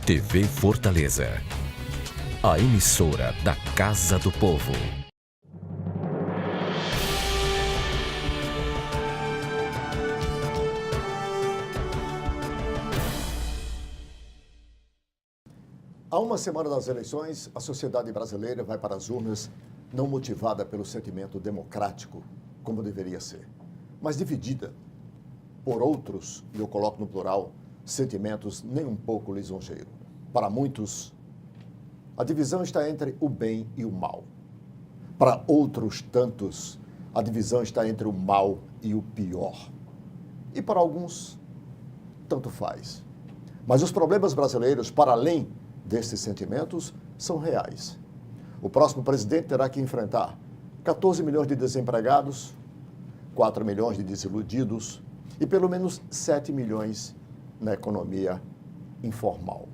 TV Fortaleza, a emissora da Casa do Povo. Há uma semana das eleições, a sociedade brasileira vai para as urnas não motivada pelo sentimento democrático, como deveria ser, mas dividida por outros, e eu coloco no plural, sentimentos nem um pouco lisonjeiros. Para muitos, a divisão está entre o bem e o mal. Para outros tantos, a divisão está entre o mal e o pior. E para alguns, tanto faz. Mas os problemas brasileiros, para além desses sentimentos, são reais. O próximo presidente terá que enfrentar 14 milhões de desempregados, 4 milhões de desiludidos e pelo menos 7 milhões na economia informal.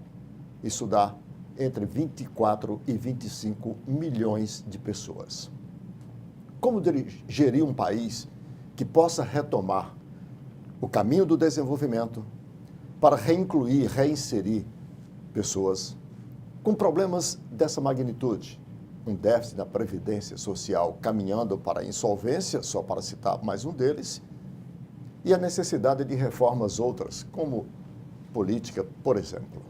Isso dá entre 24 e 25 milhões de pessoas. Como gerir um país que possa retomar o caminho do desenvolvimento para reincluir, reinserir pessoas com problemas dessa magnitude? Um déficit na previdência social caminhando para a insolvência, só para citar mais um deles, e a necessidade de reformas outras, como política, por exemplo.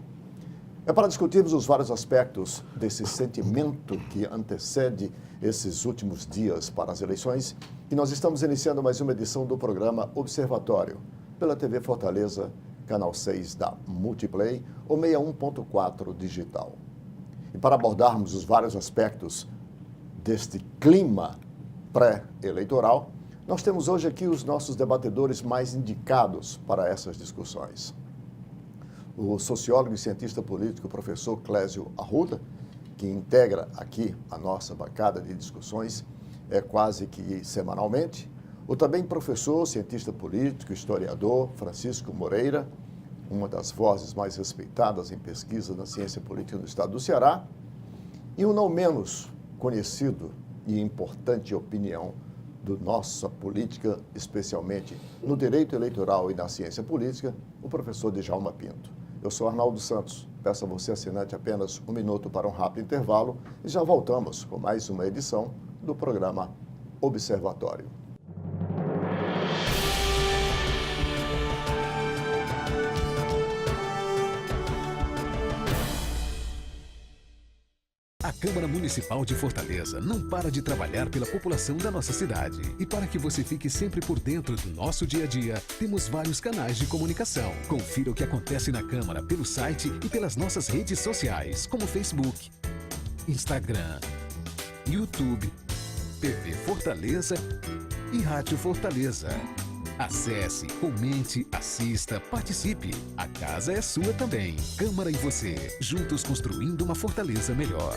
É para discutirmos os vários aspectos desse sentimento que antecede esses últimos dias para as eleições que nós estamos iniciando mais uma edição do programa Observatório, pela TV Fortaleza, canal 6 da Multiplay ou 61.4 digital. E para abordarmos os vários aspectos deste clima pré-eleitoral, nós temos hoje aqui os nossos debatedores mais indicados para essas discussões. O sociólogo e cientista político, professor Clésio Arruda, que integra aqui a nossa bancada de discussões quase que semanalmente. O também professor, cientista político, historiador, Francisco Moreira, uma das vozes mais respeitadas em pesquisa na ciência política do estado do Ceará. E o não menos conhecido e importante opinião da nossa política, especialmente no direito eleitoral e na ciência política, o professor Djalma Pinto. Eu sou Arnaldo Santos, peço a você, assinante, apenas um minuto para um rápido intervalo e já voltamos com mais uma edição do programa Observatório. A Câmara Municipal de Fortaleza não para de trabalhar pela população da nossa cidade. E para que você fique sempre por dentro do nosso dia a dia, temos vários canais de comunicação. Confira o que acontece na Câmara pelo site e pelas nossas redes sociais, como Facebook, Instagram, YouTube, TV Fortaleza e Rádio Fortaleza. Acesse, comente, assista, participe. A casa é sua também. Câmara e você, juntos construindo uma Fortaleza melhor.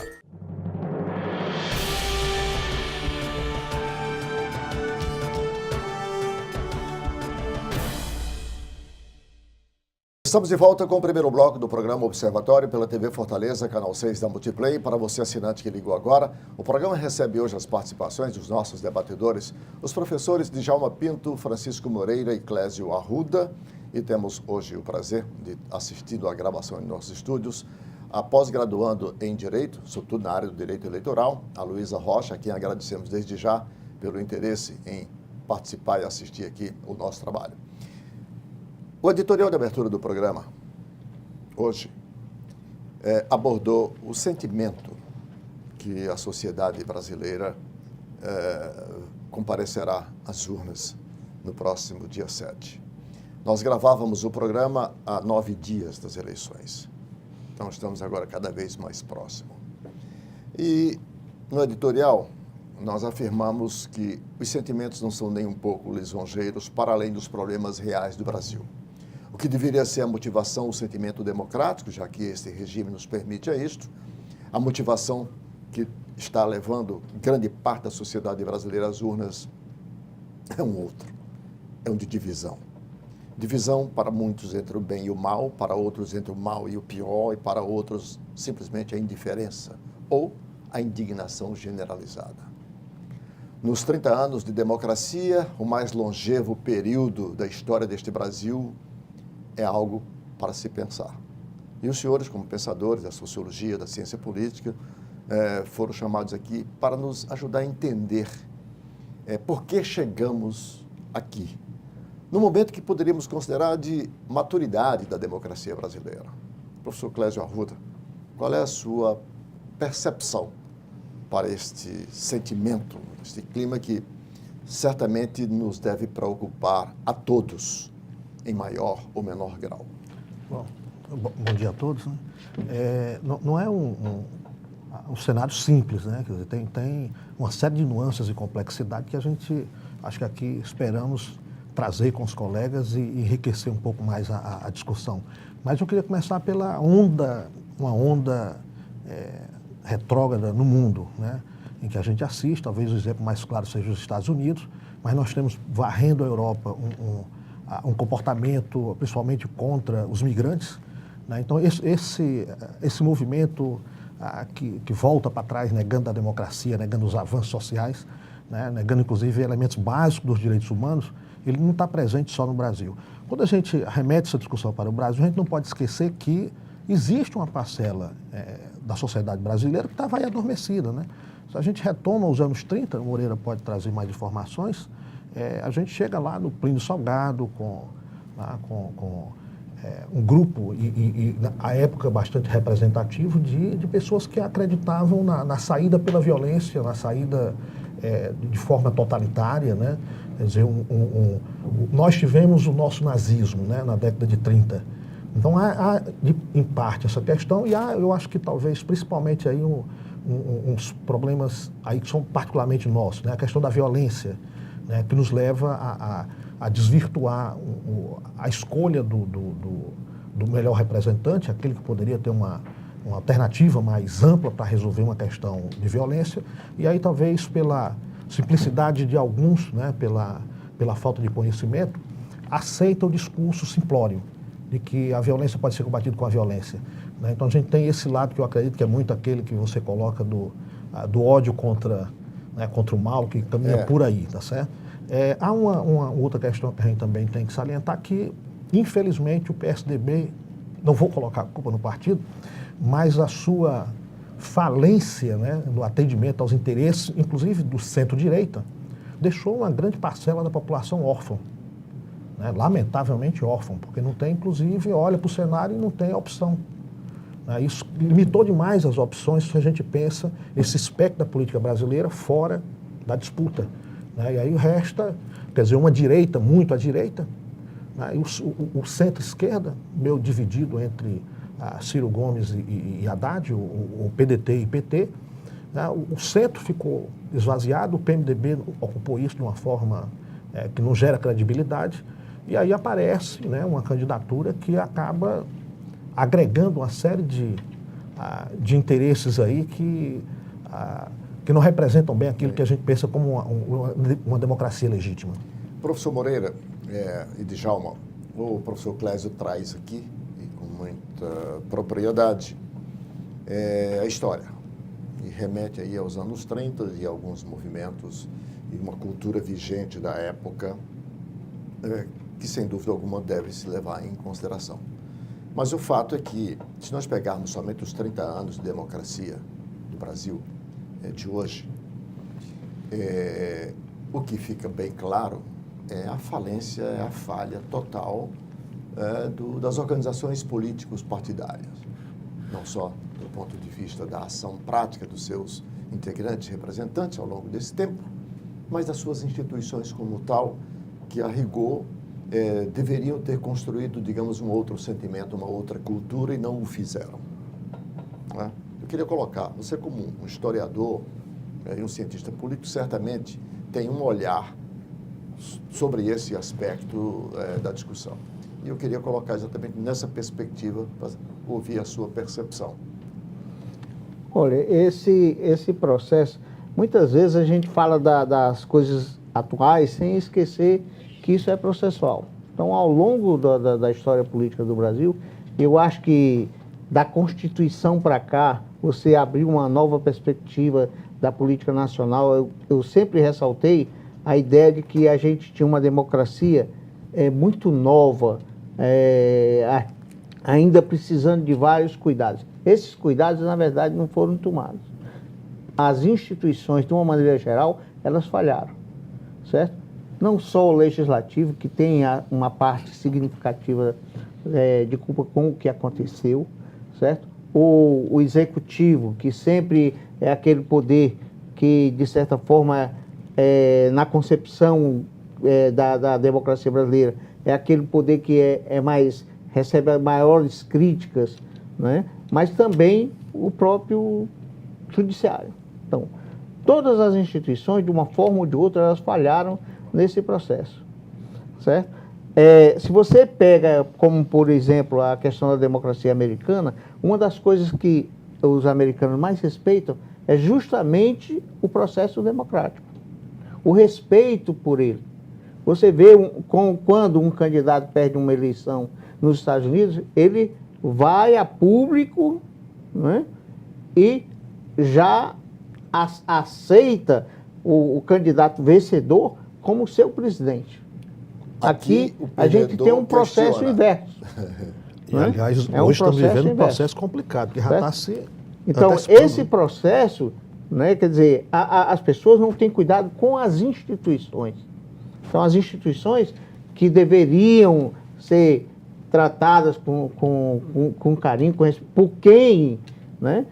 Estamos de volta com o primeiro bloco do programa Observatório pela TV Fortaleza, canal 6 da Multiplay. Para você, assinante que ligou agora, o programa recebe hoje as participações dos nossos debatedores, os professores Djalma Pinto, Francisco Moreira e Clésio Arruda. E temos hoje o prazer de assistir à gravação em nossos estúdios a pós-graduando em Direito, sobretudo na área do Direito Eleitoral, a Luísa Rocha, a quem agradecemos desde já pelo interesse em participar e assistir aqui o nosso trabalho. O editorial de abertura do programa, hoje, abordou o sentimento que a sociedade brasileira comparecerá às urnas no próximo dia 7. Nós gravávamos o programa há 9 dias das eleições. Então, estamos agora cada vez mais próximo. E no editorial, nós afirmamos que os sentimentos não são nem um pouco lisonjeiros para além dos problemas reais do Brasil. O que deveria ser a motivação, o sentimento democrático, já que este regime nos permite isto, a motivação que está levando grande parte da sociedade brasileira às urnas é um outro, é um de divisão. Divisão para muitos entre o bem e o mal, para outros entre o mal e o pior, e para outros simplesmente a indiferença ou a indignação generalizada. Nos 30 anos de democracia, o mais longevo período da história deste Brasil, é algo para se pensar. E os senhores, como pensadores da sociologia, da ciência política, foram chamados aqui para nos ajudar a entender por que chegamos aqui, no momento que poderíamos considerar de maturidade da democracia brasileira. Professor Clésio Arruda, qual é a sua percepção para este sentimento, este clima que certamente nos deve preocupar a todos, em maior ou menor grau? Bom dia a todos. Né? Não é um cenário simples, né? Quer dizer, tem uma série de nuances e complexidade que a gente, acho que aqui esperamos trazer com os colegas e enriquecer um pouco mais a discussão. Mas eu queria começar pela uma onda retrógrada no mundo, né? Em que a gente assiste, talvez o exemplo mais claro seja os Estados Unidos, mas nós temos, varrendo a Europa, um comportamento, principalmente contra os migrantes, né? Então, esse movimento que volta para trás, negando a democracia, negando os avanços sociais, né? Negando, inclusive, elementos básicos dos direitos humanos, ele não está presente só no Brasil. Quando a gente remete essa discussão para o Brasil, a gente não pode esquecer que existe uma parcela da sociedade brasileira que estava aí adormecida, né? Se a gente retoma os anos 30, o Moreira pode trazer mais informações, a gente chega lá no Plínio Salgado com um grupo, e na época bastante representativo, de pessoas que acreditavam na saída pela violência, na saída de forma totalitária, né? Quer dizer, nós tivemos o nosso nazismo, né, na década de 30. Então, há em parte essa questão, e eu acho que talvez, principalmente, aí uns problemas aí que são particularmente nossos, né? A questão da violência, né, que nos leva a desvirtuar a escolha do melhor representante, aquele que poderia ter uma alternativa mais ampla para resolver uma questão de violência, e aí talvez pela simplicidade de alguns, né, pela falta de conhecimento, aceita o discurso simplório de que a violência pode ser combatida com a violência, né? Então a gente tem esse lado que eu acredito que é muito aquele que você coloca do ódio contra o mal, que caminha por aí, tá certo? Há uma outra questão que a gente também tem que salientar, que infelizmente o PSDB, não vou colocar a culpa no partido, mas a sua falência, né, no atendimento aos interesses, inclusive do centro-direita, deixou uma grande parcela da população órfã, né, lamentavelmente órfã, porque não tem, inclusive, olha para o cenário e não tem opção. Isso limitou demais as opções se a gente pensa esse espectro da política brasileira fora da disputa, né, e aí resta, quer dizer, uma direita, muito à direita, né, e o centro-esquerda, meio dividido entre Ciro Gomes e Haddad, o PDT e PT, né? O centro ficou esvaziado, o PMDB ocupou isso de uma forma que não gera credibilidade, e aí aparece, né, uma candidatura que acaba agregando uma série de interesses aí que não representam bem aquilo que a gente pensa como uma democracia legítima. Professor Moreira e Djalma, o professor Clésio traz aqui, muita propriedade, a história. E remete aí aos anos 30 e alguns movimentos e uma cultura vigente da época que, sem dúvida alguma, deve se levar em consideração. Mas o fato é que, se nós pegarmos somente os 30 anos de democracia do Brasil de hoje, o que fica bem claro é a falência, a falha total das organizações políticos partidárias, não só do ponto de vista da ação prática dos seus integrantes, representantes ao longo desse tempo, mas das suas instituições como tal, que a rigor deveriam ter construído, digamos, um outro sentimento, uma outra cultura e não o fizeram. Né? Eu queria colocar, você como um historiador e um cientista político, certamente tem um olhar sobre esse aspecto da discussão. E eu queria colocar exatamente nessa perspectiva para ouvir a sua percepção. Olha, esse processo, muitas vezes a gente fala das coisas atuais sem esquecer que isso é processual. Então, ao longo da história política do Brasil, eu acho que da Constituição para cá, você abriu uma nova perspectiva da política nacional. Eu sempre ressaltei a ideia de que a gente tinha uma democracia muito nova, ainda precisando de vários cuidados. Esses cuidados, na verdade, não foram tomados. As instituições, de uma maneira geral, elas falharam, certo? Não só o legislativo, que tem uma parte significativa de culpa com o que aconteceu, certo? O executivo, que sempre é aquele poder que, de certa forma, na concepção da democracia brasileira, é aquele poder que recebe maiores críticas, né? Mas também o próprio judiciário. Então, todas as instituições, de uma forma ou de outra, elas falharam nesse processo, certo? Se você pega, como por exemplo, a questão da democracia americana, uma das coisas que os americanos mais respeitam é justamente o processo democrático, o respeito por ele. Você vê quando um candidato perde uma eleição nos Estados Unidos, ele vai a público, né, e já aceita o candidato vencedor como seu presidente. Aqui a gente tem um processo inverso. E, aliás, hoje estamos vivendo um processo complicado, que já está se... Então, esse processo, né, quer dizer, as pessoas não têm cuidado com as instituições. Então, as instituições que deveriam ser tratadas com carinho, por quem, né,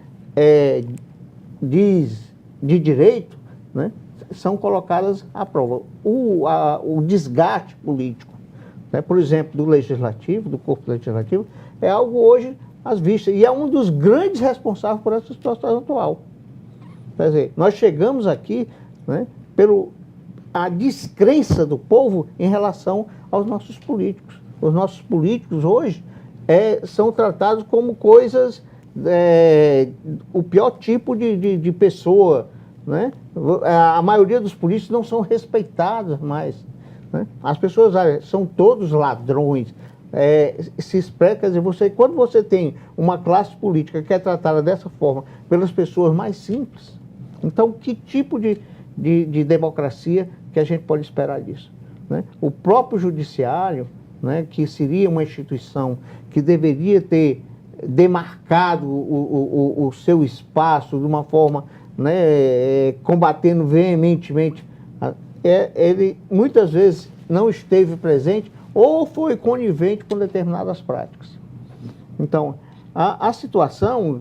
diz de direito, né, são colocadas à prova. O desgaste político, né, por exemplo, do legislativo, do corpo legislativo, é algo hoje às vistas, e é um dos grandes responsáveis por essa situação atual. Quer dizer, nós chegamos aqui, né, a descrença do povo em relação aos nossos políticos. Os nossos políticos hoje são tratados como coisas, o pior tipo de pessoa, né? A maioria dos políticos não são respeitados mais, né? As pessoas são todos ladrões. Se expressa, quer dizer, quando você tem uma classe política que é tratada dessa forma pelas pessoas mais simples, então que tipo de democracia que a gente pode esperar disso, né? O próprio judiciário, né, que seria uma instituição que deveria ter demarcado o seu espaço de uma forma, né, combatendo veementemente, ele muitas vezes não esteve presente ou foi conivente com determinadas práticas. Então, a situação,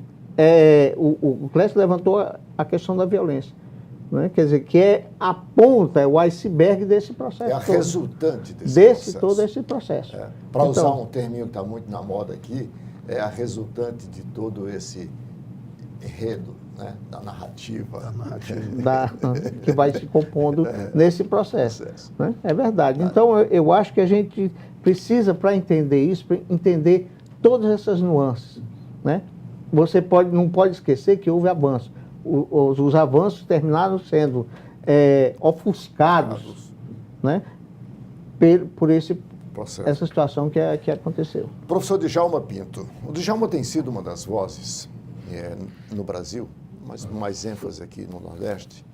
o Clécio levantou a questão da violência, né? Quer dizer, que é a ponta, o iceberg desse processo. É a resultante desse processo. Todo esse processo. Para usar um termo que está muito na moda aqui, é a resultante de todo esse enredo, né, da narrativa. Que vai se compondo nesse processo. Né? É verdade. Então, eu acho que a gente precisa, para entender isso, entender todas essas nuances. Né? Você não pode esquecer que houve avanço. Os avanços terminaram sendo ofuscados, né, por essa situação que aconteceu. Professor Djalma Pinto, o Djalma tem sido uma das vozes no Brasil, mas mais ênfase aqui no Nordeste,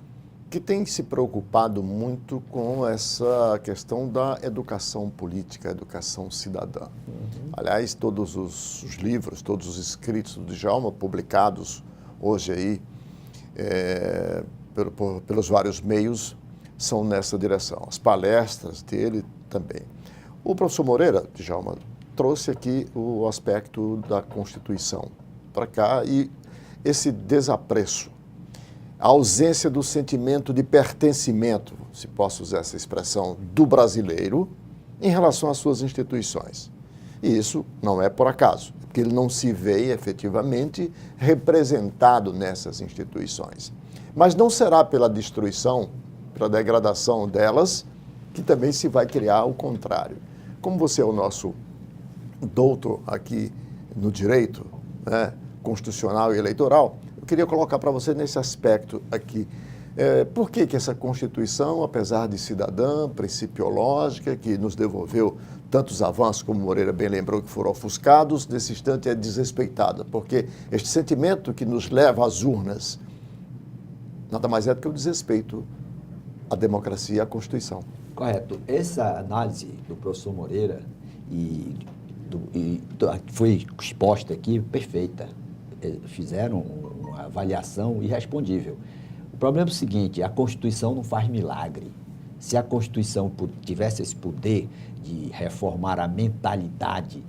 que tem se preocupado muito com essa questão da educação política, educação cidadã. Aliás, todos os livros, todos os escritos do Djalma, publicados hoje aí, pelos vários meios, são nessa direção. As palestras dele também. O professor Moreira, Djalma, trouxe aqui o aspecto da Constituição para cá e esse desapreço, a ausência do sentimento de pertencimento, se posso usar essa expressão, do brasileiro em relação às suas instituições. E isso não é por acaso, porque ele não se vê efetivamente representado nessas instituições. Mas não será pela destruição, pela degradação delas, que também se vai criar o contrário. Como você é o nosso doutor aqui no direito, né, constitucional e eleitoral, eu queria colocar para você nesse aspecto aqui. Por que essa Constituição, apesar de cidadã, principiológica, que nos devolveu tantos avanços, como Moreira bem lembrou, que foram ofuscados, nesse instante é desrespeitada? Porque este sentimento que nos leva às urnas nada mais é do que o desrespeito à democracia e à Constituição. Correto. Essa análise do professor Moreira e foi exposta aqui, perfeita. Fizeram uma avaliação irrespondível. O problema é o seguinte, a Constituição não faz milagre. Se a Constituição tivesse esse poder de reformar a mentalidade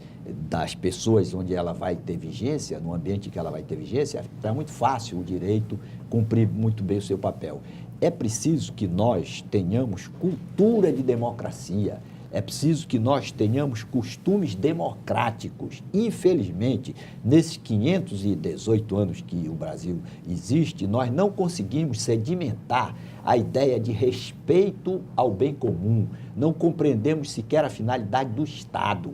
das pessoas onde ela vai ter vigência, no ambiente que ela vai ter vigência, é muito fácil o direito cumprir muito bem o seu papel. É preciso que nós tenhamos cultura de democracia, é preciso que nós tenhamos costumes democráticos. Infelizmente, nesses 518 anos que o Brasil existe, nós não conseguimos sedimentar a ideia de respeito ao bem comum, não compreendemos sequer a finalidade do Estado.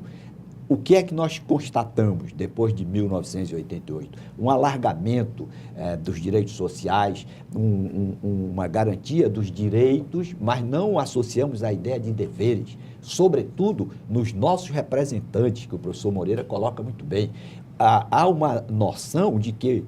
O que é que nós constatamos depois de 1988? Um alargamento dos direitos sociais, uma garantia dos direitos, mas não associamos a ideia de deveres, sobretudo nos nossos representantes, que o professor Moreira coloca muito bem. Há uma noção de que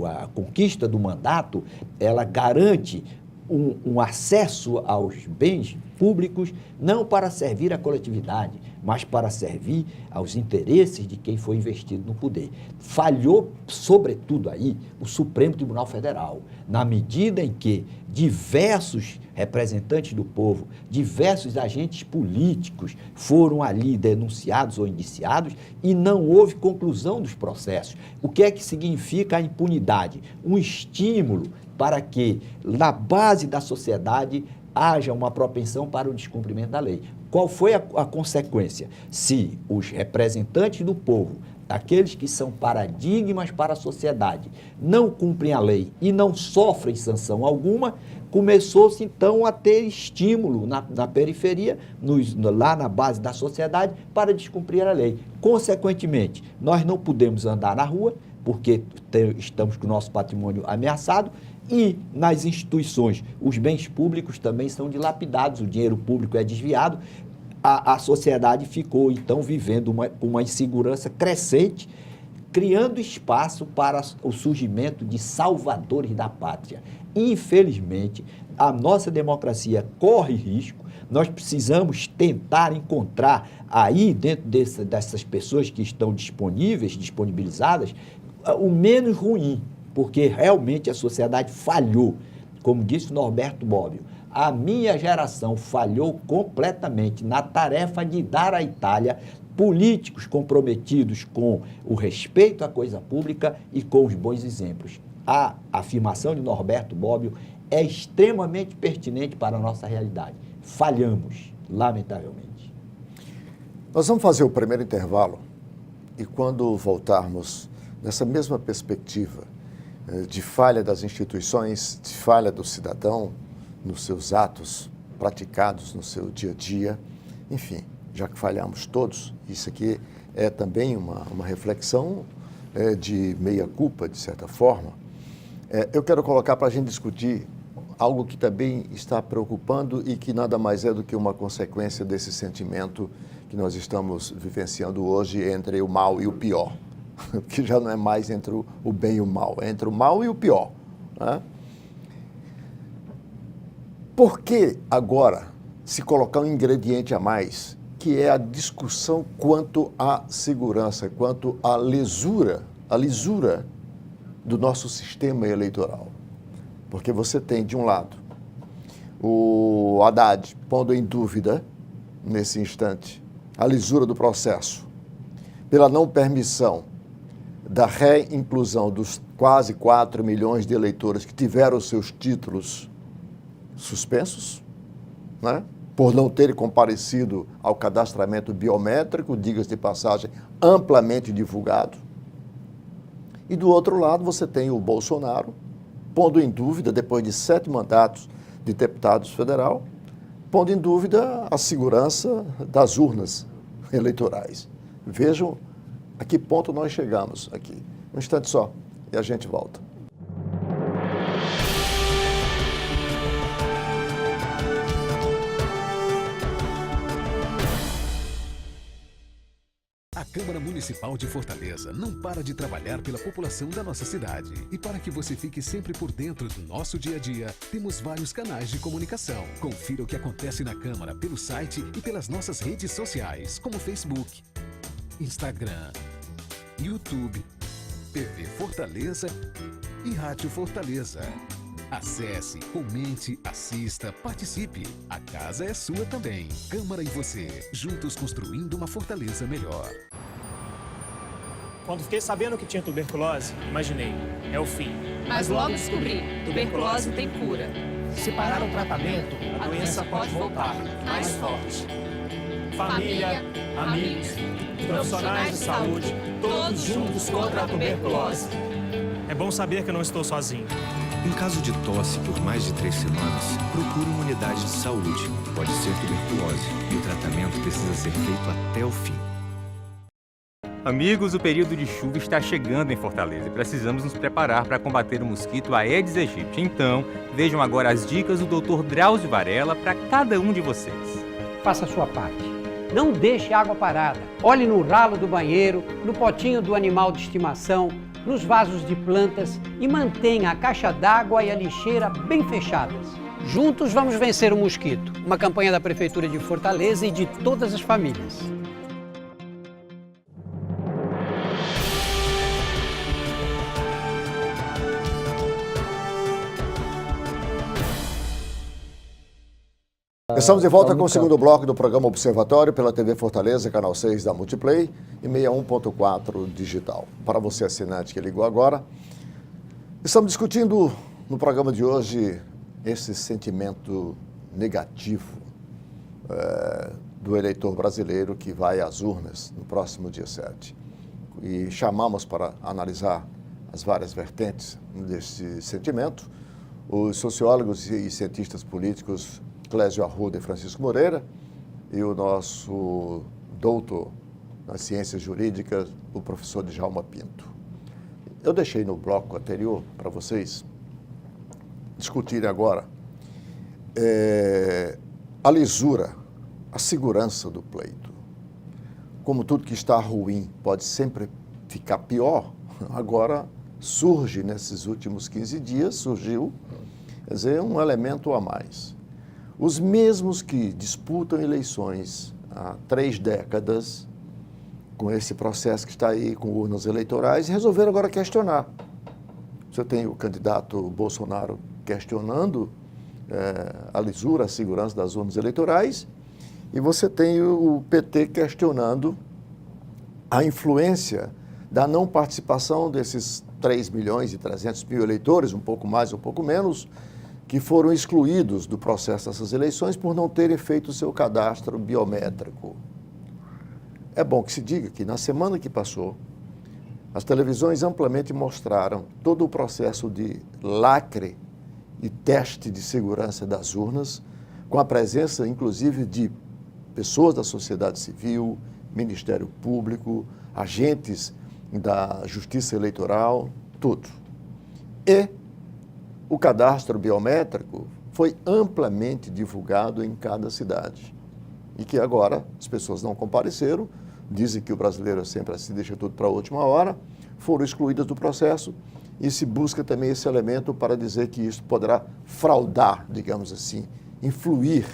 a conquista do mandato, ela garante um acesso aos bens públicos, não para servir a coletividade, mas para servir aos interesses de quem foi investido no poder. Falhou, sobretudo aí, o Supremo Tribunal Federal, na medida em que diversos representantes do povo, diversos agentes políticos foram ali denunciados ou indiciados e não houve conclusão dos processos. O que é que significa a impunidade? Um estímulo para que, na base da sociedade, haja uma propensão para o descumprimento da lei. Qual foi a consequência? Se os representantes do povo, aqueles que são paradigmas para a sociedade, não cumprem a lei e não sofrem sanção alguma, começou-se então a ter estímulo na periferia, lá na base da sociedade, para descumprir a lei. Consequentemente, nós não podemos andar na rua, porque estamos com o nosso patrimônio ameaçado, e nas instituições os bens públicos também são dilapidados, o dinheiro público é desviado, a sociedade ficou então vivendo uma insegurança crescente, criando espaço para o surgimento de salvadores da pátria. Infelizmente, a nossa democracia corre risco, nós precisamos tentar encontrar aí, dentro dessas pessoas que estão disponibilizadas, o menos ruim, porque realmente a sociedade falhou. Como disse Norberto Bobbio, a minha geração falhou completamente na tarefa de dar à Itália políticos comprometidos com o respeito à coisa pública e com os bons exemplos. A afirmação de Norberto Bobbio é extremamente pertinente para a nossa realidade. Falhamos, lamentavelmente. Nós vamos fazer o primeiro intervalo e quando voltarmos nessa mesma perspectiva de falha das instituições, de falha do cidadão nos seus atos praticados no seu dia a dia, enfim, já que falhamos todos, isso aqui é também uma reflexão de meia-culpa, de certa forma. Eu quero colocar para a gente discutir algo que também está preocupando e que nada mais é do que uma consequência desse sentimento que nós estamos vivenciando hoje entre o mal e o pior, que já não é mais entre o bem e o mal, é entre o mal e o pior, né? Por que agora se colocar um ingrediente a mais, que é a discussão quanto à segurança, quanto à lisura do nosso sistema eleitoral? Porque você tem, de um lado, o Haddad pondo em dúvida, nesse instante, a lisura do processo, pela não permissão da reinclusão dos quase 4 milhões de eleitores que tiveram seus títulos suspensos, né? Por não terem comparecido ao cadastramento biométrico, diga-se de passagem, amplamente divulgado. E do outro lado você tem o Bolsonaro, pondo em dúvida, depois de 7 mandatos de deputados federal, pondo em dúvida a segurança das urnas eleitorais. Vejam a que ponto nós chegamos aqui. Um instante só e a gente volta. A Câmara Municipal de Fortaleza não para de trabalhar pela população da nossa cidade. E para que você fique sempre por dentro do nosso dia a dia, temos vários canais de comunicação. Confira o que acontece na Câmara pelo site e pelas nossas redes sociais, como Facebook, Instagram, YouTube, TV Fortaleza e Rádio Fortaleza. Acesse, comente, assista, participe. A casa é sua também. Câmara e você, juntos construindo uma Fortaleza melhor. Quando fiquei sabendo que tinha tuberculose, imaginei, é o fim. Mas logo descobri, tuberculose tem cura. Se parar o tratamento, a doença pode voltar, mais forte. Família, amigos, profissionais de saúde, todos juntos contra a tuberculose. É bom saber que eu não estou sozinho. Em caso de tosse por mais de 3 semanas, procure uma unidade de saúde. Pode ser tuberculose e o tratamento precisa ser feito até o fim. Amigos, o período de chuva está chegando em Fortaleza e precisamos nos preparar para combater o mosquito Aedes aegypti. Então, vejam agora as dicas do Dr. Drauzio Varela para cada um de vocês. Faça a sua parte. Não deixe água parada. Olhe no ralo do banheiro, no potinho do animal de estimação, nos vasos de plantas e mantenha a caixa d'água e a lixeira bem fechadas. Juntos vamos vencer o mosquito. Uma campanha da Prefeitura de Fortaleza e de todas as famílias. Estamos de volta com o segundo bloco do programa Observatório pela TV Fortaleza, canal 6 da Multiplay e 61.4 digital. Para você assinante que ligou agora, estamos discutindo no programa de hoje esse sentimento negativo do eleitor brasileiro que vai às urnas no próximo dia 7. E chamamos para analisar as várias vertentes desse sentimento os sociólogos e cientistas políticos Clésio Arruda e Francisco Moreira, e o nosso doutor nas ciências jurídicas, o professor Djalma Pinto. Eu deixei no bloco anterior para vocês discutirem agora a lisura, a segurança do pleito. Como tudo que está ruim pode sempre ficar pior, agora surge, nesses últimos 15 dias, surgiu, quer dizer, um elemento a mais. Os mesmos que disputam eleições há 3 décadas, com esse processo que está aí com urnas eleitorais, resolveram agora questionar. Você tem o candidato Bolsonaro questionando a lisura, a segurança das urnas eleitorais, e você tem o PT questionando a influência da não participação desses 3.300.000 eleitores, um pouco mais, um pouco menos, que foram excluídos do processo dessas eleições por não terem feito o seu cadastro biométrico. É bom que se diga que na semana que passou, as televisões amplamente mostraram todo o processo de lacre e teste de segurança das urnas, com a presença, inclusive, de pessoas da sociedade civil, Ministério Público, agentes da Justiça Eleitoral, tudo. E o cadastro biométrico foi amplamente divulgado em cada cidade. E que agora as pessoas não compareceram, dizem que o brasileiro sempre se deixa tudo para a última hora, foram excluídas do processo e se busca também esse elemento para dizer que isso poderá fraudar, digamos assim, influir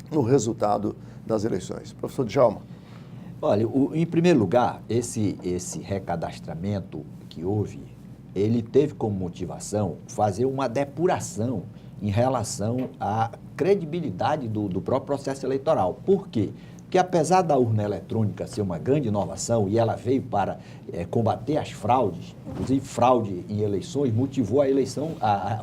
no resultado das eleições. Professor Djalma. Olha, em primeiro lugar, esse recadastramento que houve, ele teve como motivação fazer uma depuração em relação à credibilidade do próprio processo eleitoral. Por quê? Porque apesar da urna eletrônica ser uma grande inovação e ela veio para combater as fraudes, inclusive fraude em eleições, motivou a eleição,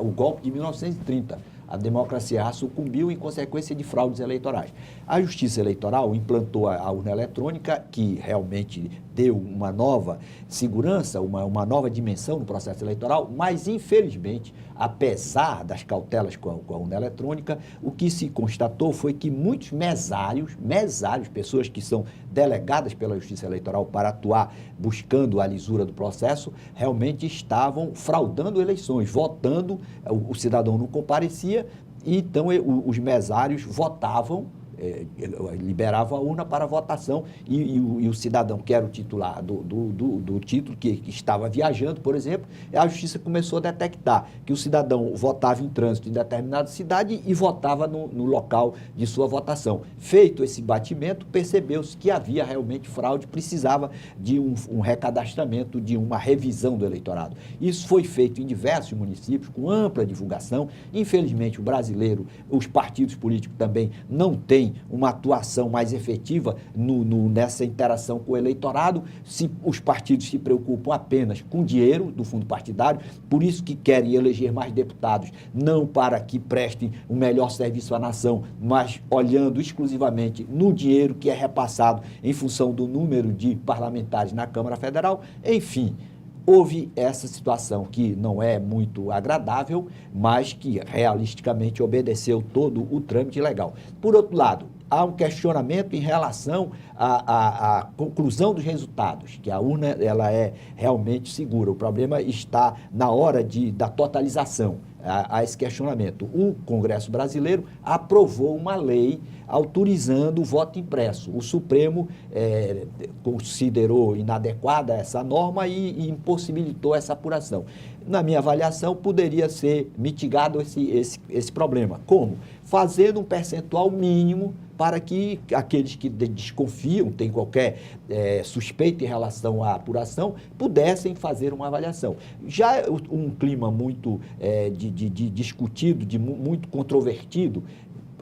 o golpe de 1930. A democracia sucumbiu em consequência de fraudes eleitorais. A Justiça Eleitoral implantou a urna eletrônica, que realmente deu uma nova segurança, uma nova dimensão no processo eleitoral, mas, infelizmente, apesar das cautelas com a urna eletrônica, o que se constatou foi que muitos mesários, pessoas que são delegadas pela Justiça Eleitoral para atuar buscando a lisura do processo, realmente estavam fraudando eleições, votando, o cidadão não comparecia, e então os mesários votavam liberava a urna para votação e o cidadão que era o titular do título, que estava viajando, por exemplo, a justiça começou a detectar que o cidadão votava em trânsito em determinada cidade e votava no local de sua votação. Feito esse batimento, percebeu-se que havia realmente fraude, precisava de um recadastramento, de uma revisão do eleitorado. Isso foi feito em diversos municípios, com ampla divulgação. Infelizmente, o brasileiro, os partidos políticos também não têm uma atuação mais efetiva nessa interação com o eleitorado. Os partidos se preocupam apenas com dinheiro do fundo partidário, por isso que querem eleger mais deputados, não para que prestem o melhor serviço à nação, mas olhando exclusivamente no dinheiro que é repassado em função do número de parlamentares na Câmara Federal. Enfim, houve essa situação que não é muito agradável, mas que realisticamente obedeceu todo o trâmite legal. Por outro lado, há um questionamento em relação à conclusão dos resultados, que a urna ela é realmente segura. O problema está na hora da totalização. Há esse questionamento. O Congresso brasileiro aprovou uma lei autorizando o voto impresso. O Supremo considerou inadequada essa norma e impossibilitou essa apuração. Na minha avaliação, poderia ser mitigado esse problema. Como? Fazendo um percentual mínimo para que aqueles que desconfiam, têm qualquer suspeita em relação à apuração, pudessem fazer uma avaliação. Já um clima muito discutido, muito controvertido,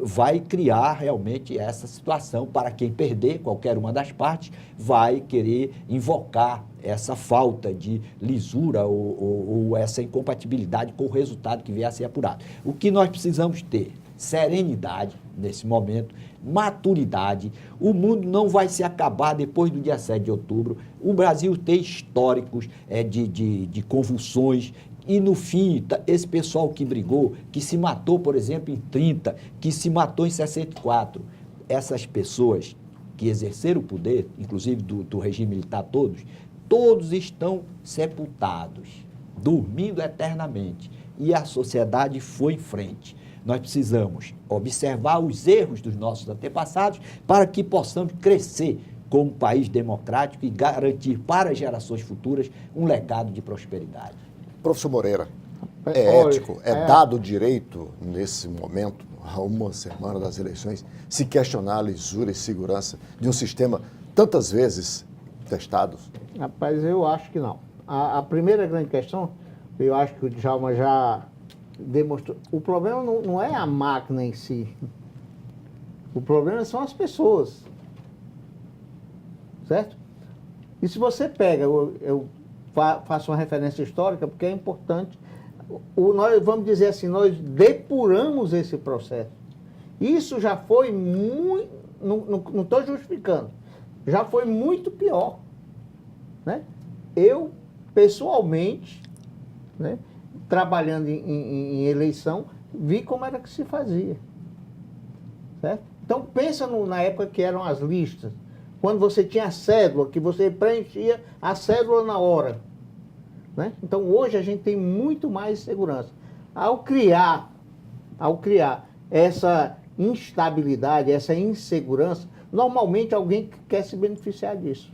vai criar realmente essa situação para quem perder, qualquer uma das partes, vai querer invocar essa falta de lisura ou essa incompatibilidade com o resultado que vier a ser apurado. O que nós precisamos ter? Serenidade nesse momento, maturidade. O mundo não vai se acabar depois do dia 7 de outubro. O Brasil tem históricos de convulsões. E, no fim, esse pessoal que brigou, que se matou, por exemplo, em 30, que se matou em 64, essas pessoas que exerceram o poder, inclusive do regime militar todos estão sepultados, dormindo eternamente. E a sociedade foi em frente. Nós precisamos observar os erros dos nossos antepassados para que possamos crescer como país democrático e garantir para as gerações futuras um legado de prosperidade. Professor Moreira, é ético, é dado o direito, nesse momento, a uma semana das eleições, se questionar a lisura e segurança de um sistema tantas vezes testado? Rapaz, eu acho que não. A primeira grande questão, eu acho que o Djalma já demonstrou, o problema não é a máquina em si, o problema são as pessoas, certo? E se você pega, eu faço uma referência histórica, porque é importante, nós vamos dizer assim, nós depuramos esse processo. Isso já foi muito, não estou justificando, já foi muito pior, né? Eu, pessoalmente, né, trabalhando em eleição, vi como era que se fazia, certo? Então, pensa na época que eram as listas, quando você tinha a cédula, que você preenchia a cédula na hora, né? Então, hoje a gente tem muito mais segurança. Ao criar essa instabilidade, essa insegurança, normalmente alguém quer se beneficiar disso.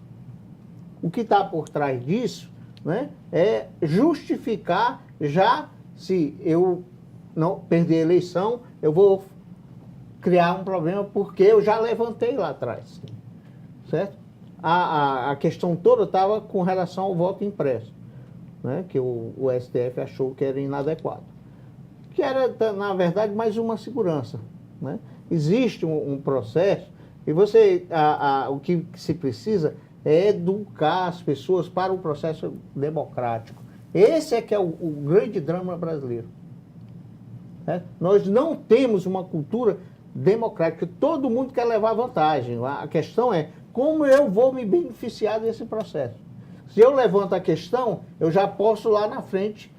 O que está por trás disso, né, é justificar, já se eu não perder a eleição, eu vou criar um problema porque eu já levantei lá atrás, certo? A questão toda estava com relação ao voto impresso, né, que o STF achou que era inadequado, que era, na verdade, mais uma segurança, né? Existe um processo e o que se precisa é educar as pessoas para o processo democrático. Esse é que é o grande drama brasileiro. Né? Nós não temos uma cultura democrática. Todo mundo quer levar vantagem. A questão é como eu vou me beneficiar desse processo. Se eu levanto a questão, eu já posso lá na frente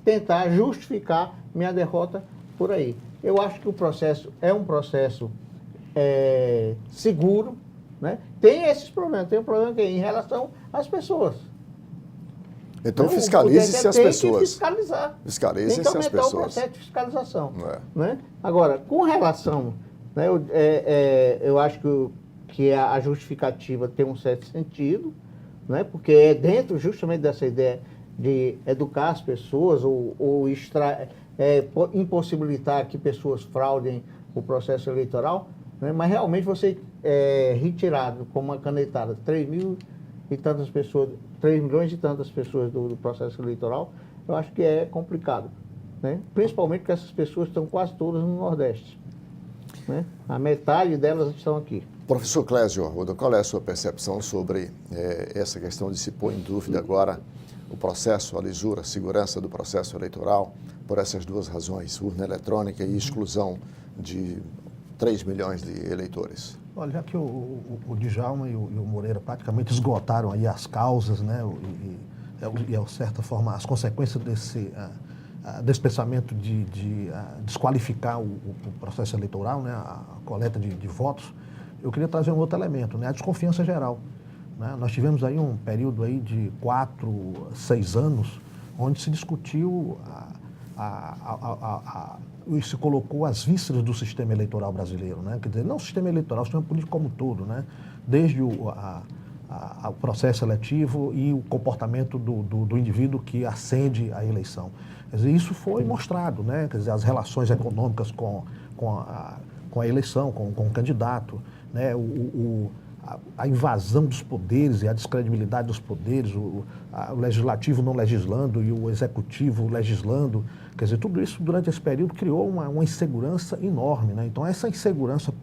tentar justificar minha derrota por aí. Eu acho que o processo é um processo seguro, né? Tem esses problemas, tem um problema que é em relação às pessoas. Então fiscalize-se as pessoas. Tem que fiscalizar. Fiscalize-se as pessoas. Tem que aumentar o processo de fiscalização. Né? Agora, com relação né? Eu acho que a justificativa tem um certo sentido, né? Porque é dentro justamente dessa ideia de educar as pessoas ou impossibilitar que pessoas fraudem o processo eleitoral, né? Mas realmente você retirado com uma canetada 3 milhões e tantas pessoas do processo eleitoral, eu acho que é complicado, né? Principalmente porque essas pessoas estão quase todas no Nordeste, né? A metade delas estão aqui. Professor Clésio Arruda, qual é a sua percepção sobre essa questão de se pôr em dúvida agora o processo, a lisura, a segurança do processo eleitoral, por essas duas razões, urna eletrônica e exclusão de 3 milhões de eleitores? Olha, já que o Djalma e o Moreira praticamente esgotaram aí as causas, né, e de certa forma, as consequências desse pensamento de desqualificar o processo eleitoral, né, a coleta de votos, eu queria trazer um outro elemento, né, a desconfiança geral. Né? Nós tivemos aí um período aí de 4, 6 anos, onde se discutiu e se colocou as vísceras do sistema eleitoral brasileiro, né? Quer dizer, não o sistema eleitoral, o sistema político como um todo, né? Desde o processo eletivo e o comportamento do indivíduo que ascende à eleição. Quer dizer, isso foi mostrado, né? Quer dizer, as relações econômicas com a eleição, com o candidato, né? A invasão dos poderes e a descredibilidade dos poderes, o legislativo não legislando e o executivo legislando. Quer dizer, tudo isso durante esse período criou uma insegurança enorme, né? Então, essa insegurança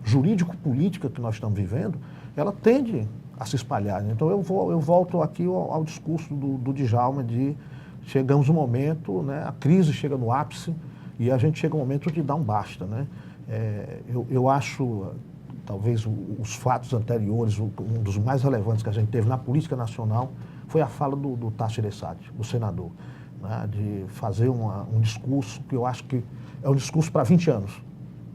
jurídico-política que nós estamos vivendo, ela tende a se espalhar, né? Então, eu volto aqui ao discurso do Djalma de chegamos no momento, né? A crise chega no ápice e a gente chega no momento de dar um basta, né? Eu acho... Talvez os fatos anteriores, um dos mais relevantes que a gente teve na política nacional foi a fala do Tasso Gereissati, do senador, né, de fazer um discurso que eu acho que é um discurso para 20 anos,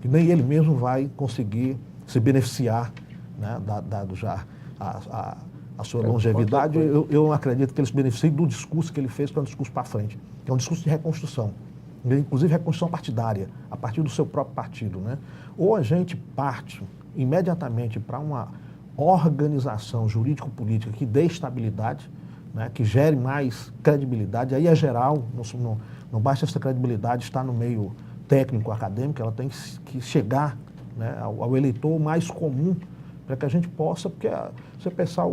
que nem ele mesmo vai conseguir se beneficiar, né, dado já a sua longevidade. Eu acredito que ele se beneficie do discurso que ele fez, que é um discurso para frente, que é um discurso de reconstrução, inclusive reconstrução partidária, a partir do seu próprio partido, né? Ou a gente parte imediatamente para uma organização jurídico-política que dê estabilidade, né, que gere mais credibilidade, aí é geral, não basta essa credibilidade estar no meio técnico, acadêmico, ela tem que chegar, né, ao eleitor mais comum, para que a gente possa, porque você pensar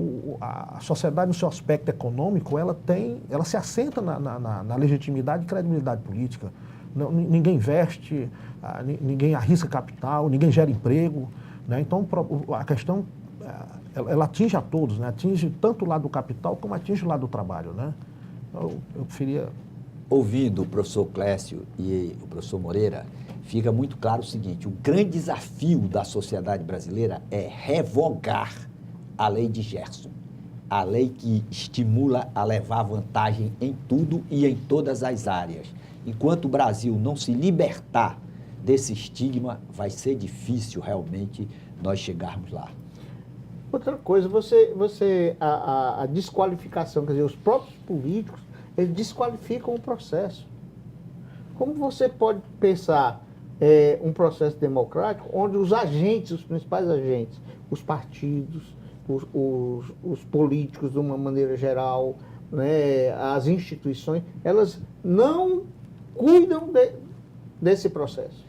a sociedade no seu aspecto econômico, ela se assenta na legitimidade e credibilidade política. Ninguém investe, ninguém arrisca capital, ninguém gera emprego, né? Então, a questão, ela atinge a todos, né? Atinge tanto o lado do capital como atinge o lado do trabalho, né? Eu preferia... Ouvindo o professor Clécio e o professor Moreira, fica muito claro o seguinte: o grande desafio da sociedade brasileira é revogar a lei de Gerson, a lei que estimula a levar vantagem em tudo e em todas as áreas. Enquanto o Brasil não se libertar desse estigma, vai ser difícil realmente nós chegarmos lá. Outra coisa, a desqualificação, quer dizer, os próprios políticos, eles desqualificam o processo. Como você pode pensar um processo democrático onde os agentes, os principais agentes, os partidos, os políticos de uma maneira geral, né, as instituições, elas não cuidam desse processo.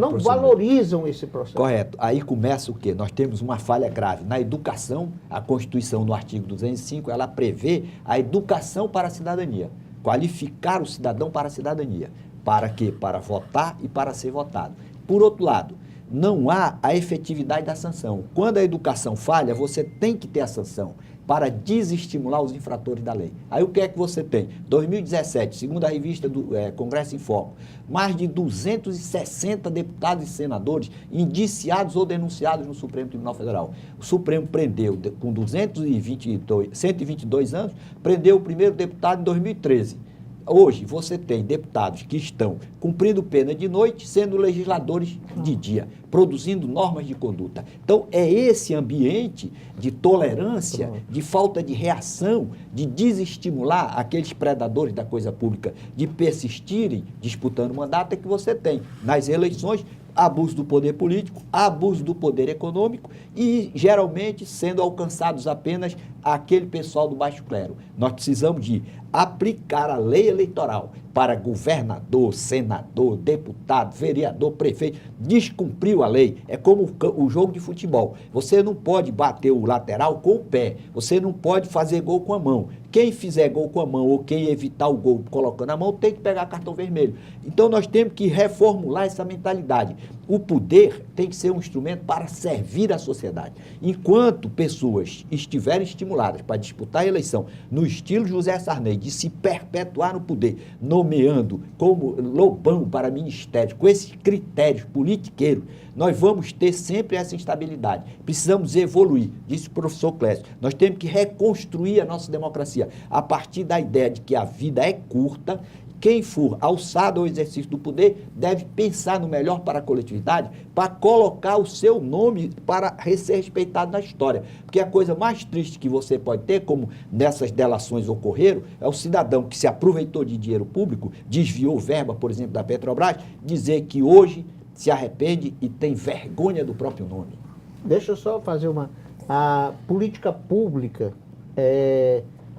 Não valorizam esse processo. Correto. Aí começa o quê? Nós temos uma falha grave. Na educação, a Constituição, no artigo 205, ela prevê a educação para a cidadania. Qualificar o cidadão para a cidadania. Para quê? Para votar e para ser votado. Por outro lado, não há a efetividade da sanção. Quando a educação falha, você tem que ter a sanção para desestimular os infratores da lei. Aí o que é que você tem? 2017, segundo a revista do Congresso em Foco, mais de 260 deputados e senadores indiciados ou denunciados no Supremo Tribunal Federal. O Supremo prendeu, com 122 anos, prendeu o primeiro deputado em 2013. Hoje, você tem deputados que estão cumprindo pena de noite, sendo legisladores de dia, produzindo normas de conduta. Então, é esse ambiente de tolerância, de falta de reação, de desestimular aqueles predadores da coisa pública de persistirem disputando mandato, é que você tem nas eleições abuso do poder político, abuso do poder econômico e, geralmente, sendo alcançados apenas aquele pessoal do baixo clero. Nós precisamos de aplicar a lei eleitoral para governador, senador, deputado, vereador, prefeito. Descumpriu a lei. É como o jogo de futebol. Você não pode bater o lateral com o pé. Você não pode fazer gol com a mão. Quem fizer gol com a mão ou quem evitar o gol colocando a mão tem que pegar cartão vermelho. Então nós temos que reformular essa mentalidade. O poder tem que ser um instrumento para servir a sociedade. Enquanto pessoas estiverem estimuladas para disputar a eleição no estilo José Sarney, de se perpetuar no poder, nomeando como lobão para ministérios, com esses critérios politiqueiros, nós vamos ter sempre essa instabilidade. Precisamos evoluir, disse o professor Clécio. Nós temos que reconstruir a nossa democracia a partir da ideia de que a vida é curta. Quem for alçado ao exercício do poder deve pensar no melhor para a coletividade, para colocar o seu nome para ser respeitado na história. Porque a coisa mais triste que você pode ter, como nessas delações ocorreram, é o cidadão que se aproveitou de dinheiro público, desviou verba, por exemplo, da Petrobras, dizer que hoje se arrepende e tem vergonha do próprio nome. Deixa eu só fazer uma... A política pública,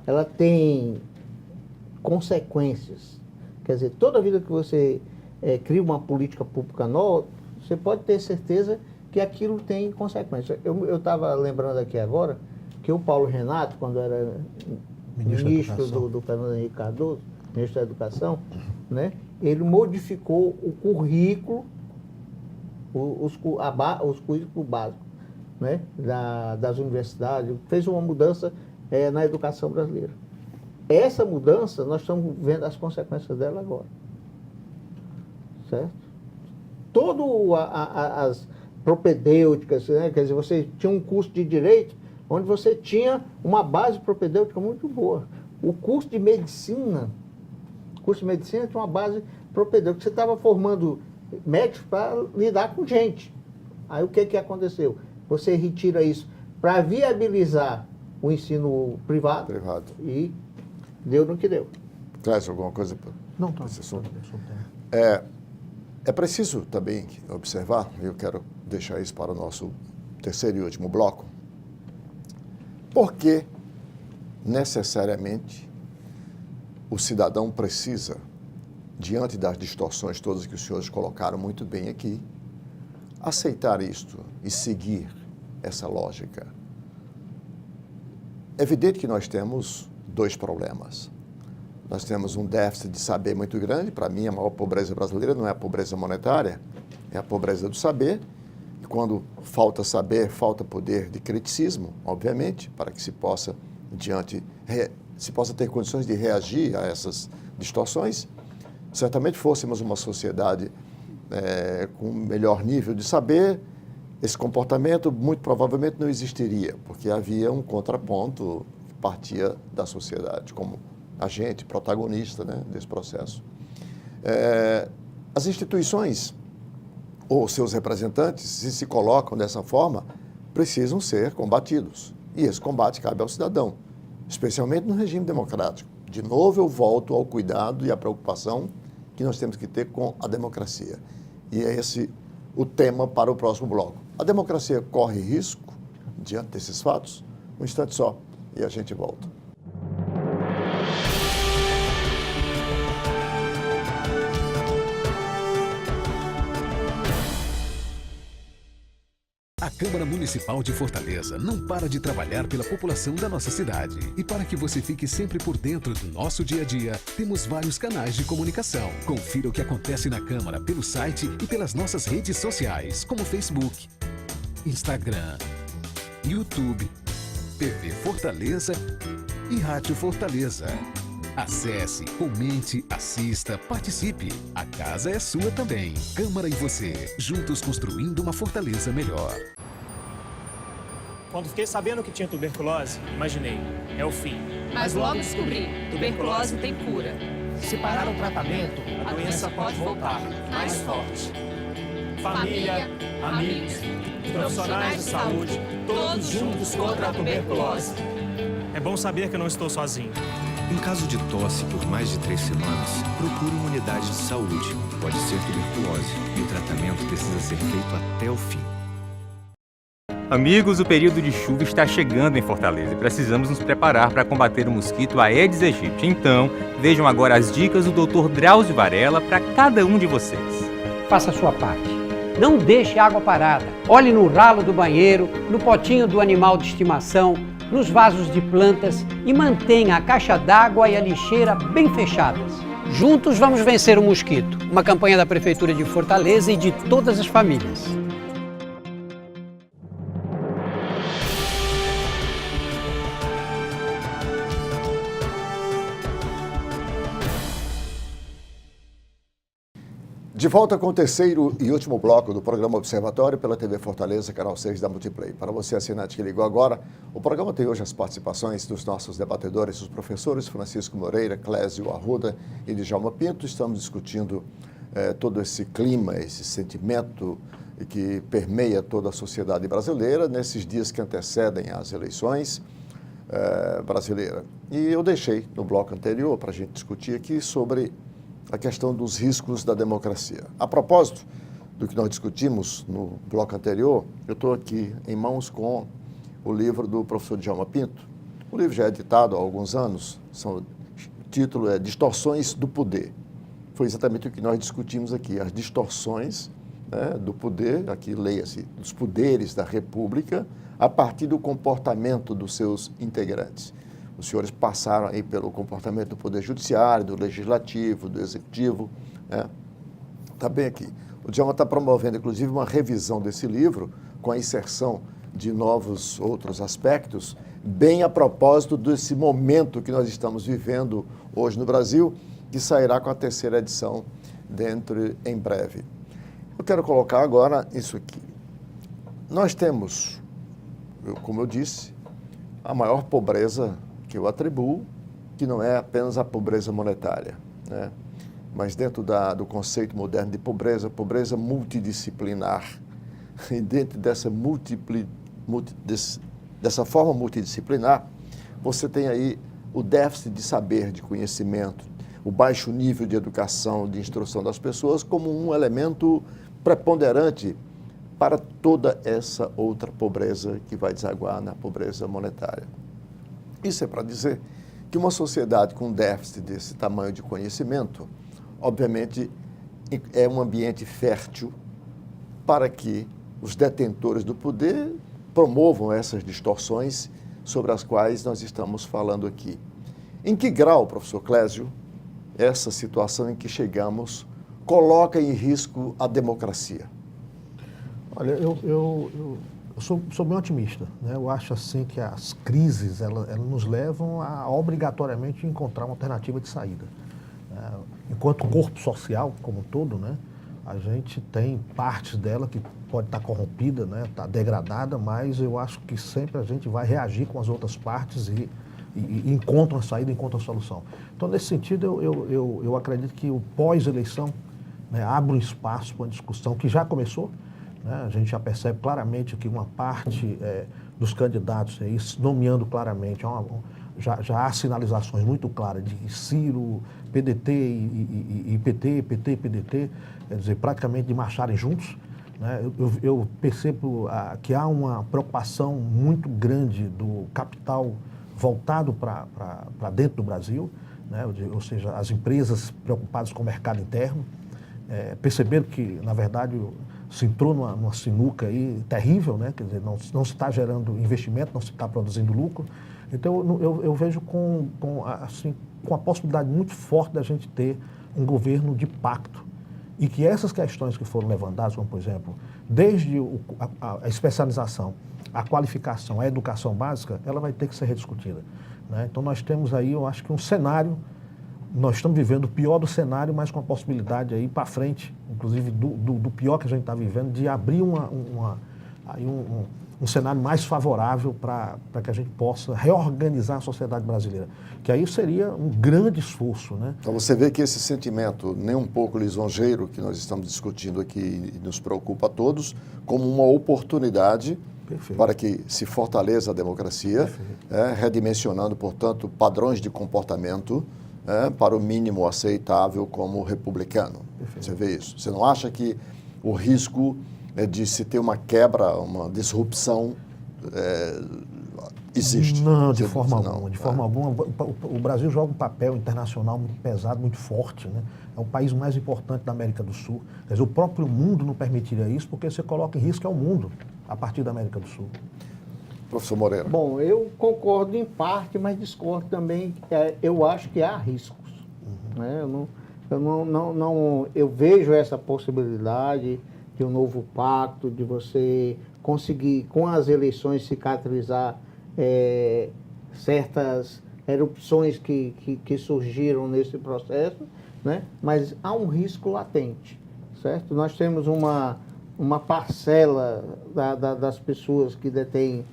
ela tem consequências. Quer dizer, toda vida que você cria uma política pública nova, você pode ter certeza que aquilo tem consequências. Eu estava lembrando aqui agora que o Paulo Renato, quando era ministro do Fernando Henrique Cardoso, ministro da Educação, né, ele modificou o currículo, os currículos básicos, né, das universidades, fez uma mudança na educação brasileira. Essa mudança, nós estamos vendo as consequências dela agora. Certo? Todas as propedêuticas, né? Quer dizer, você tinha um curso de direito onde você tinha uma base propedêutica muito boa. O curso de medicina tinha uma base propedêutica. Você estava formando médicos para lidar com gente. Aí o que aconteceu? Você retira isso para viabilizar o ensino privado. E deu no que deu. Clécio, alguma coisa? Não, tá. É preciso também observar, eu quero deixar isso para o nosso terceiro e último bloco, porque necessariamente o cidadão precisa, diante das distorções todas que os senhores colocaram muito bem aqui, aceitar isto e seguir essa lógica. É evidente que nós temos dois problemas. Nós temos um déficit de saber muito grande. Para mim, a maior pobreza brasileira não é a pobreza monetária, é a pobreza do saber. E quando falta saber, falta poder de criticismo, obviamente, para que se possa ter condições de reagir a essas distorções. Certamente fôssemos uma sociedade com melhor nível de saber, esse comportamento muito provavelmente não existiria, porque havia um contraponto que partia da sociedade como agente, protagonista, né, desse processo. As instituições ou seus representantes, se colocam dessa forma, precisam ser combatidos. E esse combate cabe ao cidadão, especialmente no regime democrático. De novo, eu volto ao cuidado e à preocupação que nós temos que ter com a democracia. E é esse o tema para o próximo bloco. A democracia corre risco diante desses fatos? Um instante só e a gente volta. A Câmara Municipal de Fortaleza não para de trabalhar pela população da nossa cidade. E para que você fique sempre por dentro do nosso dia a dia, temos vários canais de comunicação. Confira o que acontece na Câmara pelo site e pelas nossas redes sociais, como Facebook, Instagram, YouTube, TV Fortaleza e Rádio Fortaleza. Acesse, comente, assista, participe. A casa é sua também. Câmara e você, juntos construindo uma Fortaleza melhor. Quando fiquei sabendo que tinha tuberculose, imaginei, é o fim. Mas logo descobri, tuberculose tem cura. Se parar o tratamento, a doença pode voltar, mais forte. Família, amigos, profissionais de saúde, todos juntos contra a tuberculose. É bom saber que eu não estou sozinho. Em caso de tosse por mais de 3 semanas, procure uma unidade de saúde. Pode ser tuberculose e o tratamento precisa ser feito até o fim. Amigos, o período de chuva está chegando em Fortaleza e precisamos nos preparar para combater o mosquito Aedes aegypti. Então, vejam agora as dicas do Dr. Drauzio Varella para cada um de vocês. Faça a sua parte. Não deixe água parada. Olhe no ralo do banheiro, no potinho do animal de estimação, nos vasos de plantas e mantenha a caixa d'água e a lixeira bem fechadas. Juntos vamos vencer o mosquito. Uma campanha da Prefeitura de Fortaleza e de todas as famílias. De volta com o terceiro e último bloco do programa Observatório pela TV Fortaleza, canal 6 da Multiplay. Para você, assinante que ligou agora, o programa tem hoje as participações dos nossos debatedores, os professores Francisco Moreira, Clésio Arruda e Djalma Pinto. Estamos discutindo todo esse clima, esse sentimento que permeia toda a sociedade brasileira nesses dias que antecedem as eleições brasileiras. E eu deixei no bloco anterior para a gente discutir aqui sobre a questão dos riscos da democracia. A propósito do que nós discutimos no bloco anterior, eu estou aqui em mãos com o livro do professor Djalma Pinto. O livro já é editado há alguns anos, o título é Distorções do Poder. Foi exatamente o que nós discutimos aqui, as distorções, né, do poder, aqui leia-se, dos poderes da República, a partir do comportamento dos seus integrantes. Os senhores passaram aí pelo comportamento do Poder Judiciário, do Legislativo, do Executivo. Está bem aqui. O Djalma está promovendo, inclusive, uma revisão desse livro, com a inserção de novos outros aspectos, bem a propósito desse momento que nós estamos vivendo hoje no Brasil, que sairá com a terceira edição dentro em breve. Eu quero colocar agora isso aqui. Nós temos, como eu disse, a maior pobreza que eu atribuo, que não é apenas a pobreza monetária, né? Mas dentro do conceito moderno de pobreza, pobreza multidisciplinar. E dentro dessa dessa forma multidisciplinar, você tem aí o déficit de saber, de conhecimento, o baixo nível de educação, de instrução das pessoas como um elemento preponderante para toda essa outra pobreza que vai desaguar na pobreza monetária. Isso é para dizer que uma sociedade com déficit desse tamanho de conhecimento, obviamente, é um ambiente fértil para que os detentores do poder promovam essas distorções sobre as quais nós estamos falando aqui. Em que grau, professor Clésio, essa situação em que chegamos coloca em risco a democracia? Olha, eu sou bem otimista, né? Eu acho assim que as crises elas nos levam a obrigatoriamente encontrar uma alternativa de saída. Enquanto corpo social como um todo, né, a gente tem partes dela que pode estar corrompida, né, está degradada, mas eu acho que sempre a gente vai reagir com as outras partes e encontra uma saída, encontra uma solução. Então, nesse sentido, eu acredito que o pós-eleição, né, abre um espaço para uma discussão que já começou. A gente já percebe claramente que uma parte dos candidatos, aí, nomeando claramente, já há sinalizações muito claras de Ciro, PDT e PT, PT e PDT, quer dizer, praticamente de marcharem juntos. Né? Eu percebo que há uma preocupação muito grande do capital voltado para dentro do Brasil, né? Ou seja, as empresas preocupadas com o mercado interno, perceberam que, na verdade, se entrou numa sinuca aí terrível, né? Quer dizer, não se está gerando investimento, não se está produzindo lucro. Então, eu vejo com a possibilidade muito forte da gente ter um governo de pacto e que essas questões que foram levantadas, como, por exemplo, desde a especialização, a qualificação, a educação básica, ela vai ter que ser rediscutida, né? Então, nós temos aí, eu acho que um cenário. Nós estamos vivendo o pior do cenário, mas com a possibilidade aí para frente, inclusive do pior que a gente está vivendo, de abrir um cenário mais favorável para que a gente possa reorganizar a sociedade brasileira. Que aí seria um grande esforço, né? Então você vê que esse sentimento, nem um pouco lisonjeiro, que nós estamos discutindo aqui e nos preocupa a todos, como uma oportunidade para que se fortaleça a democracia, redimensionando, portanto, padrões de comportamento para o mínimo aceitável como republicano. Você vê isso? Você não acha que o risco de se ter uma quebra, uma disrupção existe? Não, de forma alguma. De forma alguma. O Brasil joga um papel internacional muito pesado, muito forte, né? É o país mais importante da América do Sul. Quer dizer, o próprio mundo não permitiria isso, porque você coloca em risco o mundo a partir da América do Sul. Professor Moreira. Bom, eu concordo em parte, mas discordo também. Eu acho que há riscos. Né? Eu vejo essa possibilidade de um novo pacto, de você conseguir, com as eleições, cicatrizar certas erupções que surgiram nesse processo, né? Mas há um risco latente, certo? Nós temos uma parcela das pessoas que detêm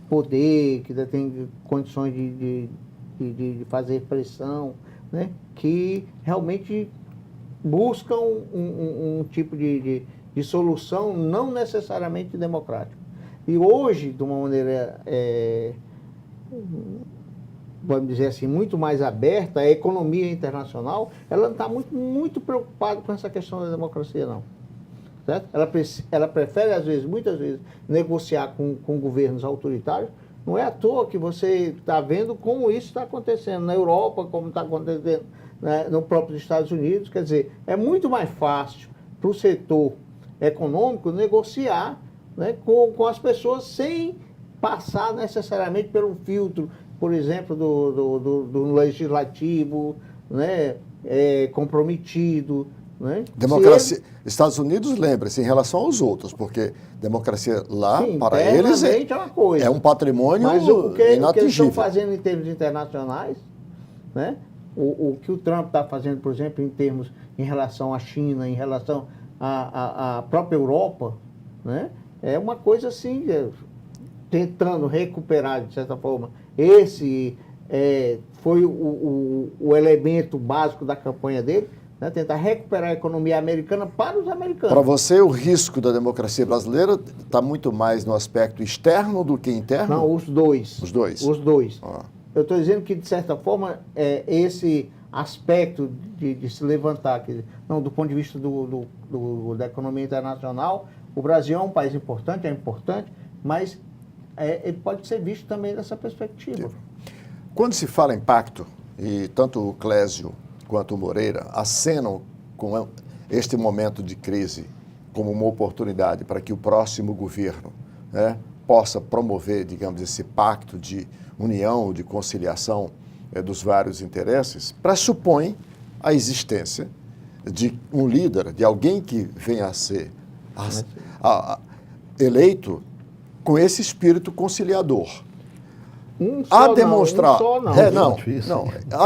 poder, que detêm condições de fazer pressão, né? Que realmente buscam um tipo de solução não necessariamente democrática. E hoje, de uma maneira, vamos dizer assim, muito mais aberta, a economia internacional, ela não está muito preocupada com essa questão da democracia, não. Certo? Ela prefere, muitas vezes, negociar com governos autoritários. Não é à toa que você está vendo como isso está acontecendo na Europa, como está acontecendo, né, no próprio Estados Unidos. Quer dizer, é muito mais fácil para o setor econômico negociar, né, com as pessoas sem passar necessariamente pelo filtro, por exemplo, do legislativo, né, comprometido. Né? Democracia. Estados Unidos, lembre-se, em relação aos outros, porque democracia lá, sim, para eles, é uma coisa. É um patrimônio inatingível. Mas o que eles estão fazendo em termos internacionais, né? O que o Trump está fazendo, por exemplo, em relação à China, em relação à própria Europa, né? É uma coisa assim, tentando recuperar, de certa forma, esse foi o elemento básico da campanha dele, né? Tentar recuperar a economia americana para os americanos. Para você, o risco da democracia brasileira está muito mais no aspecto externo do que interno? Não, os dois. Os dois? Os dois. Eu estou dizendo que, de certa forma, esse aspecto de se levantar, do ponto de vista da economia internacional, o Brasil é um país importante, mas ele pode ser visto também dessa perspectiva. Quando se fala em pacto, e tanto o Clésio quanto o Moreira acenam com este momento de crise como uma oportunidade para que o próximo governo, né, possa promover, digamos, esse pacto de união, de conciliação dos vários interesses, pressupõe a existência de um líder, de alguém que venha a ser eleito com esse espírito conciliador. A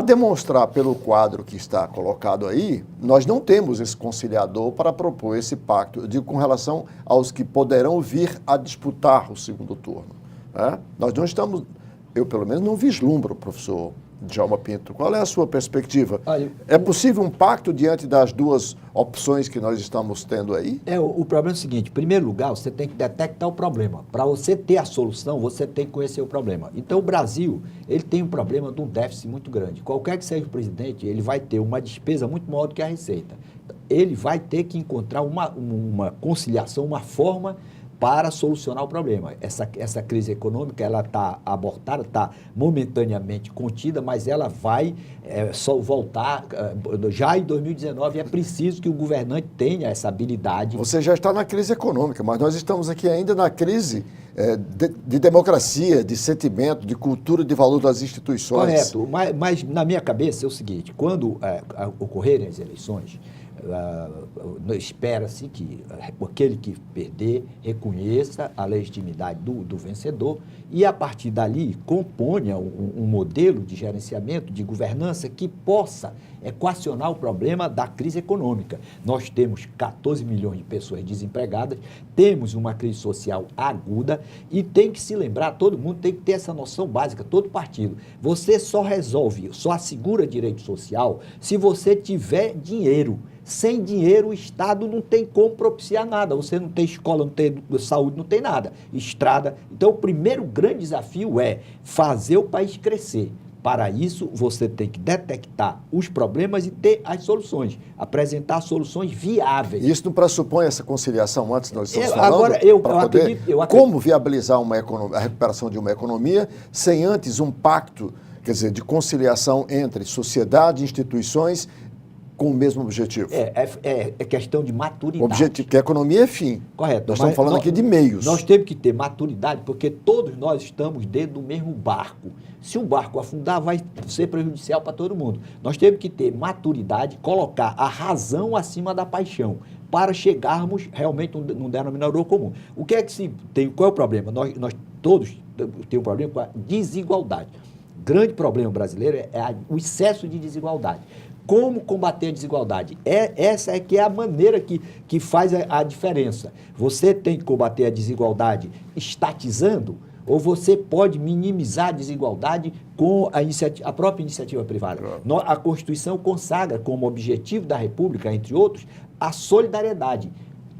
demonstrar pelo quadro que está colocado aí, nós não temos esse conciliador para propor esse pacto, eu digo com relação aos que poderão vir a disputar o segundo turno. Nós não estamos, eu pelo menos não vislumbro, professor Djalma Pinto. Qual é a sua perspectiva? É possível um pacto diante das duas opções que nós estamos tendo aí? O problema é o seguinte, em primeiro lugar, você tem que detectar o problema. Para você ter a solução, você tem que conhecer o problema. Então, o Brasil, ele tem um problema de um déficit muito grande. Qualquer que seja o presidente, ele vai ter uma despesa muito maior do que a receita. Ele vai ter que encontrar uma conciliação, uma forma para solucionar o problema. Essa crise econômica, ela está abortada, está momentaneamente contida, mas ela vai só voltar já em 2019. É preciso que o governante tenha essa habilidade. Você já está na crise econômica, mas nós estamos aqui ainda na crise de democracia, de sentimento, de cultura, de valor das instituições. Correto, mas na minha cabeça é o seguinte, quando ocorrerem as eleições, espera-se que aquele que perder reconheça a legitimidade do vencedor e, a partir dali, componha um modelo de gerenciamento, de governança que possa equacionar o problema da crise econômica. Nós temos 14 milhões de pessoas desempregadas, temos uma crise social aguda e tem que se lembrar, todo mundo tem que ter essa noção básica, todo partido. Você só resolve, só assegura direito social se você tiver dinheiro. Sem dinheiro, o Estado não tem como propiciar nada. Você não tem escola, não tem saúde, não tem nada. Estrada. Então, o primeiro grande desafio é fazer o país crescer. Para isso, você tem que detectar os problemas e ter as soluções. Apresentar soluções viáveis. Isso não pressupõe essa conciliação antes nós estamos falando? Agora, eu poder, acredito... Como viabilizar a recuperação de uma economia sem antes um pacto, quer dizer, de conciliação entre sociedade e instituições com o mesmo objetivo? É questão de maturidade. O objetivo, que a economia é fim. Correto. Nós estamos falando aqui de meios. Nós temos que ter maturidade, porque todos nós estamos dentro do mesmo barco. Se o barco afundar, vai ser prejudicial para todo mundo. Nós temos que ter maturidade, colocar a razão acima da paixão, para chegarmos realmente num denominador comum. O que é que se tem? Qual é o problema? Nós todos temos um problema com a desigualdade. O grande problema brasileiro é o excesso de desigualdade. Como combater a desigualdade? Essa é que é a maneira que faz a diferença. Você tem que combater a desigualdade estatizando, ou você pode minimizar a desigualdade com a própria iniciativa privada. A Constituição consagra como objetivo da República, entre outros, a solidariedade.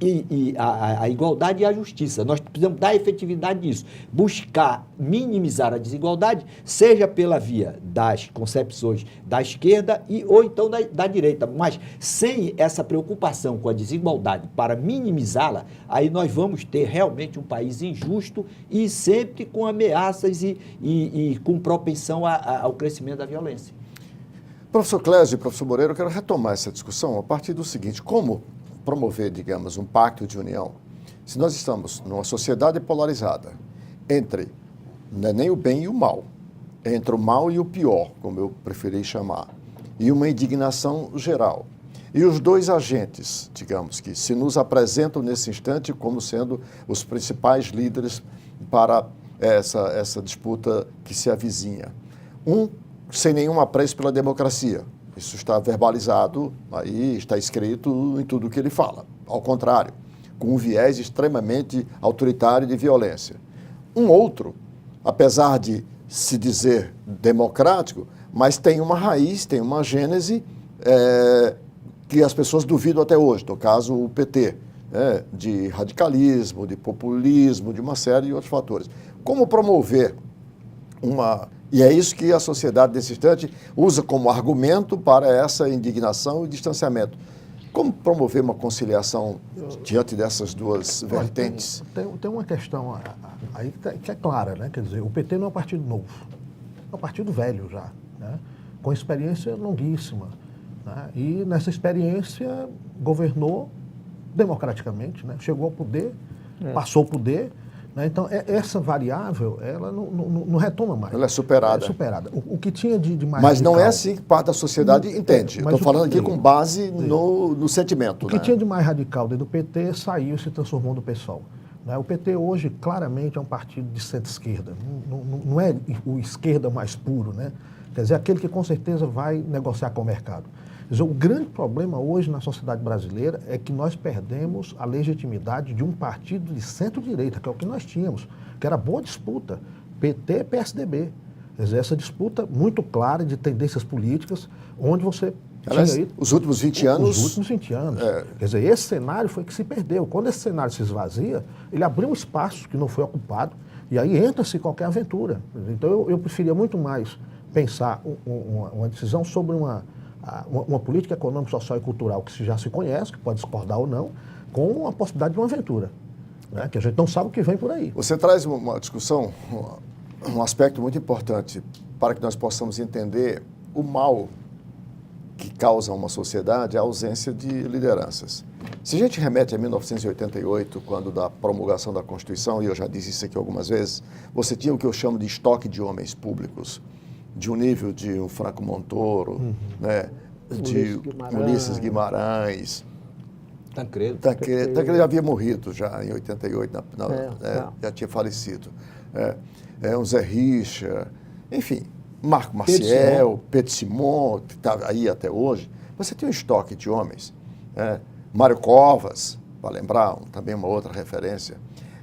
E a igualdade e a justiça. Nós precisamos dar efetividade nisso. Buscar minimizar a desigualdade, seja pela via das concepções da esquerda ou então da direita. Mas sem essa preocupação com a desigualdade para minimizá-la, aí nós vamos ter realmente um país injusto e sempre com ameaças e com propensão ao crescimento da violência. Professor Clésio e professor Moreira, eu quero retomar essa discussão a partir do seguinte: como promover, digamos, um pacto de união, se nós estamos numa sociedade polarizada entre não é nem o bem e o mal, entre o mal e o pior, como eu preferi chamar, e uma indignação geral, e os dois agentes, digamos, que se nos apresentam nesse instante como sendo os principais líderes para essa disputa que se avizinha. Um sem nenhum apreço pela democracia. Isso está verbalizado, aí está escrito em tudo o que ele fala. Ao contrário, com um viés extremamente autoritário de violência. Um outro, apesar de se dizer democrático, mas tem uma raiz, tem uma gênese que as pessoas duvidam até hoje, no caso o PT, de radicalismo, de populismo, de uma série de outros fatores. Como promover E é isso que a sociedade, nesse instante, usa como argumento para essa indignação e distanciamento. Como promover uma conciliação diante dessas duas vertentes? Tem uma questão aí que é clara, né? Quer dizer, o PT não é um partido novo, é um partido velho já, né? Com experiência longuíssima, né? E nessa experiência governou democraticamente, né? Chegou ao poder, passou o poder. Então, essa variável, ela não retoma mais. Ela é superada. É superada. O que tinha de mais Mas radical, não é assim que parte da sociedade entende. Estou falando aqui com base no sentimento. O que tinha de mais radical dentro do PT saiu e se transformou no PSOL. O PT hoje, claramente, é um partido de centro-esquerda. Não é o esquerda mais puro, né? Quer dizer, aquele que com certeza vai negociar com o mercado. Quer dizer, o grande problema hoje na sociedade brasileira é que nós perdemos a legitimidade de um partido de centro-direita, que é o que nós tínhamos, que era boa disputa, PT e PSDB. Quer dizer, essa disputa muito clara de tendências políticas, onde você Aliás, tinha aí... Os últimos 20 anos... Os últimos 20 anos. Quer dizer, esse cenário foi que se perdeu. Quando esse cenário se esvazia, ele abriu um espaço que não foi ocupado, e aí entra-se qualquer aventura. Então, eu preferia muito mais pensar uma decisão sobre uma política econômica, social e cultural que já se conhece, que pode discordar ou não, com a possibilidade de uma aventura, né? Que a gente não sabe o que vem por aí. Você traz uma discussão, um aspecto muito importante para que nós possamos entender o mal que causa uma sociedade a ausência de lideranças. Se a gente remete a 1988, quando da promulgação da Constituição, e eu já disse isso aqui algumas vezes, você tinha o que eu chamo de estoque de homens públicos, de um nível de um Franco Montoro, né, de Ulisses Guimarães. Tancredo já havia morrido já em 88, já tinha falecido. Um Zé Richa, enfim, Marco Maciel, Pedro Simon, que está aí até hoje. Você tem um estoque de homens. Mário Covas, para lembrar, também uma outra referência.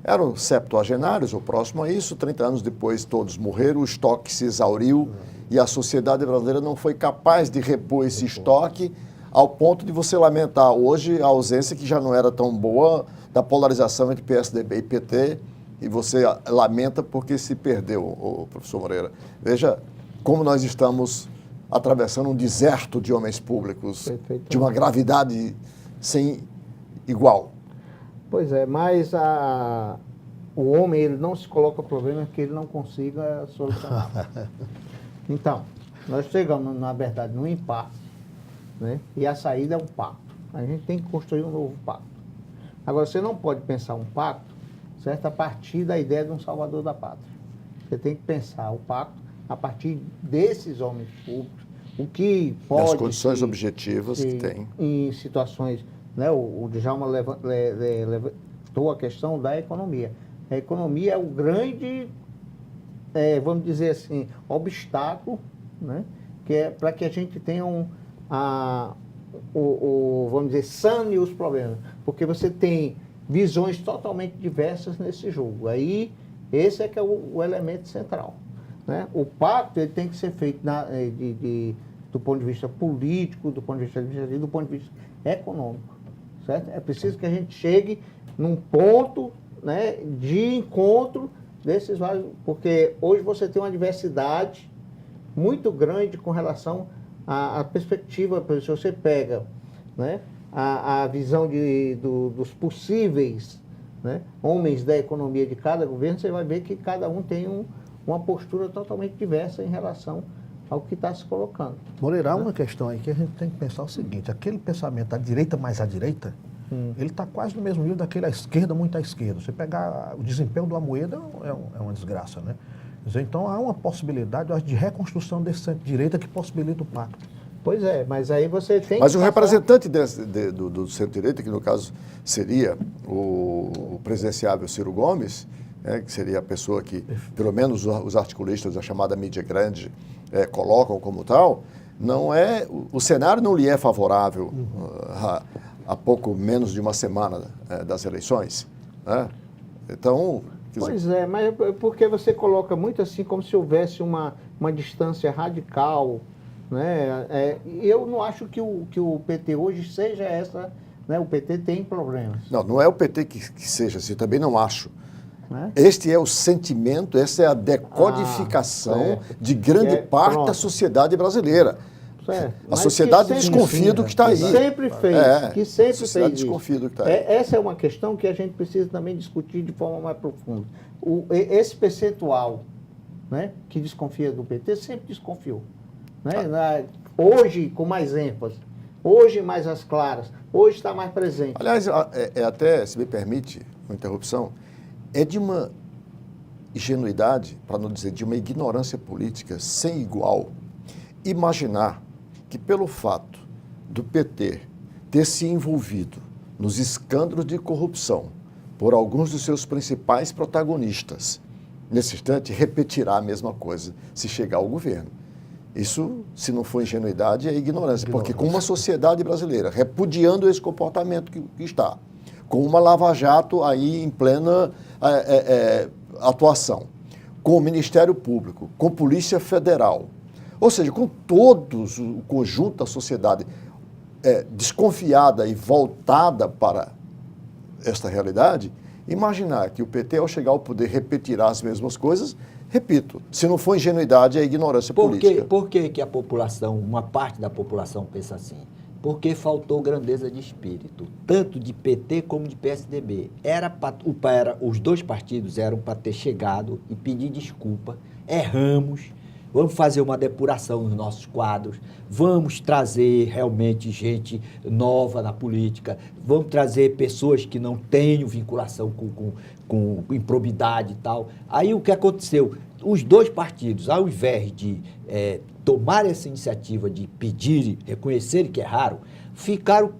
Eram septuagenários, ou próximo a isso, 30 anos depois todos morreram, o estoque se exauriu e a sociedade brasileira não foi capaz de repor esse estoque ao ponto de você lamentar hoje a ausência, que já não era tão boa, da polarização entre PSDB e PT, e você lamenta porque se perdeu, o professor Moreira. Veja como nós estamos atravessando um deserto de homens públicos, de uma gravidade sem igual. Pois é, mas o homem ele não se coloca problema que ele não consiga solucionar. Então, nós chegamos, na verdade, num impasse, né? E a saída é um pacto. A gente tem que construir um novo pacto. Agora, você não pode pensar um pacto, certo? A partir da ideia de um salvador da pátria. Você tem que pensar o pacto a partir desses homens públicos, o que pode... As condições objetivas que tem. Em situações... Né, o Djalma levantou a questão da economia. A economia é o grande, vamos dizer assim, obstáculo, né, que é para que a gente tenha vamos dizer, sane os problemas. Porque você tem visões totalmente diversas nesse jogo. Aí, esse é que é o elemento central. Né? O pacto ele tem que ser feito do ponto de vista político, do ponto de vista administrativo, do ponto de vista econômico. Certo? É preciso que a gente chegue num ponto, né, de encontro desses vários, porque hoje você tem uma diversidade muito grande com relação à perspectiva. Por exemplo, se você pega, né, a visão dos possíveis, né, homens da economia de cada governo, você vai ver que cada um tem uma postura totalmente diversa em relação ao que está se colocando. Moreira, há uma questão aí que a gente tem que pensar o seguinte: aquele pensamento da direita mais à direita, ele está quase no mesmo nível daquele à esquerda, muito à esquerda. Você pegar o desempenho do Amoedo é uma desgraça, né? Quer dizer, então há uma possibilidade, eu acho, de reconstrução desse centro-direita que possibilita o pacto. Pois é, mas aí você tem Mas o representante do centro-direita, que no caso seria o presidenciável Ciro Gomes, que seria a pessoa que, pelo menos os articulistas da chamada mídia grande colocam como tal, o cenário não lhe é favorável há pouco menos de uma semana das eleições. Né? Então... Pois é, mas porque você coloca muito assim como se houvesse uma distância radical, né? Eu não acho que o PT hoje seja essa, né? O PT tem problemas. Não é o PT que seja assim, eu também não acho. Este é o sentimento, essa é a decodificação de grande parte da sociedade brasileira. A sociedade desconfia do que está aí. Sempre fez. Que sempre a sociedade fez desconfia do que está aí. Essa é uma questão que a gente precisa também discutir de forma mais profunda. Esse percentual, né, que desconfia do PT sempre desconfiou. Né? Hoje, com mais ênfase. Hoje, mais às claras. Hoje está mais presente. Aliás, até, se me permite uma interrupção, é de uma ingenuidade, para não dizer de uma ignorância política sem igual, imaginar que pelo fato do PT ter se envolvido nos escândalos de corrupção por alguns dos seus principais protagonistas, nesse instante repetirá a mesma coisa se chegar ao governo. Isso, se não for ingenuidade, é ignorância, porque com uma sociedade brasileira repudiando esse comportamento que está, com uma lava-jato aí em plena atuação, com o Ministério Público, com Polícia Federal, ou seja, com todos o conjunto da sociedade desconfiada e voltada para esta realidade, imaginar que o PT, ao chegar ao poder, repetirá as mesmas coisas, repito, se não for ingenuidade, é ignorância política. Por que a população, uma parte da população pensa assim? Porque faltou grandeza de espírito, tanto de PT como de PSDB. Os dois partidos eram para ter chegado e pedir desculpa, erramos, vamos fazer uma depuração nos nossos quadros, vamos trazer realmente gente nova na política, vamos trazer pessoas que não tenham vinculação com improbidade e tal. Aí o que aconteceu? Os dois partidos, ao invés de tomar essa iniciativa de pedir, reconhecerem que erraram, ficaram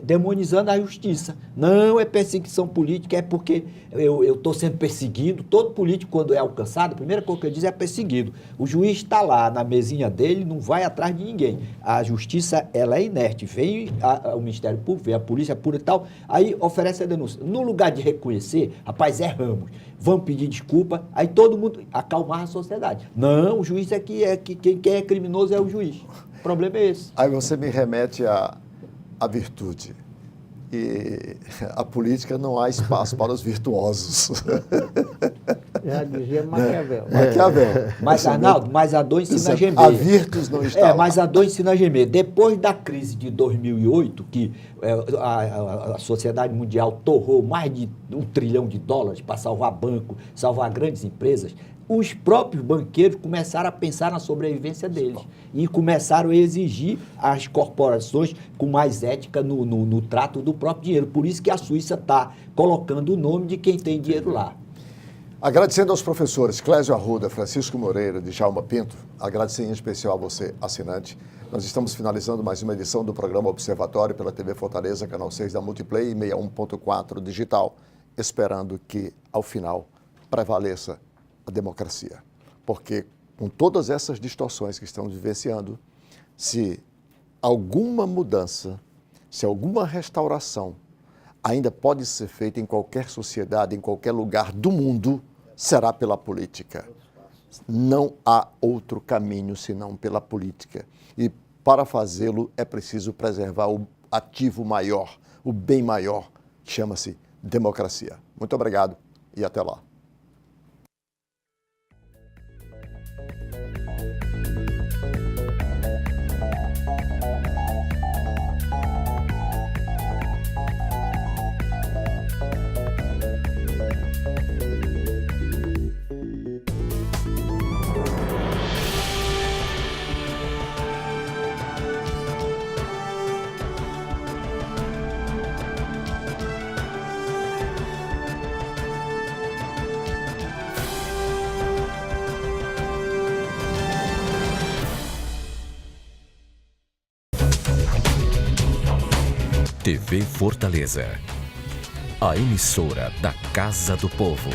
demonizando a justiça. Não é perseguição política, é porque eu estou sendo perseguido. Todo político, quando é alcançado, a primeira coisa que ele diz é perseguido. O juiz está lá na mesinha dele, não vai atrás de ninguém. A justiça, ela é inerte. Vem o Ministério Público, vem a Polícia Pública e tal, aí oferece a denúncia. No lugar de reconhecer, rapaz, erramos, vamos pedir desculpa, aí todo mundo acalmar a sociedade. Não, o juiz quem é criminoso é o juiz. O problema é esse. Aí você me remete à virtude. E a política não há espaço para os virtuosos. Já dizia Maquiavel. Maquiavel. Mas, Arnaldo, mas a dor ensina a gemer. A virtus não está lá. Mas a dor ensina a gemer. Depois da crise de 2008, que a sociedade mundial torrou mais de $1 trilhão para salvar banco, salvar grandes empresas, os próprios banqueiros começaram a pensar na sobrevivência deles e começaram a exigir as corporações com mais ética no trato do próprio dinheiro. Por isso que a Suíça está colocando o nome de quem tem dinheiro lá. Agradecendo aos professores Clésio Arruda, Francisco Moreira, Djalma Pinto, agradecer em especial a você, assinante. Nós estamos finalizando mais uma edição do programa Observatório pela TV Fortaleza, canal 6 da Multiplay e 61.4 digital, esperando que, ao final, prevaleça a democracia. Porque, com todas essas distorções que estamos vivenciando, se alguma mudança, se alguma restauração ainda pode ser feita em qualquer sociedade, em qualquer lugar do mundo, será pela política. Não há outro caminho senão pela política. E para fazê-lo é preciso preservar o ativo maior, o bem maior, que chama-se democracia. Muito obrigado e até lá. TV Fortaleza, a emissora da Casa do Povo.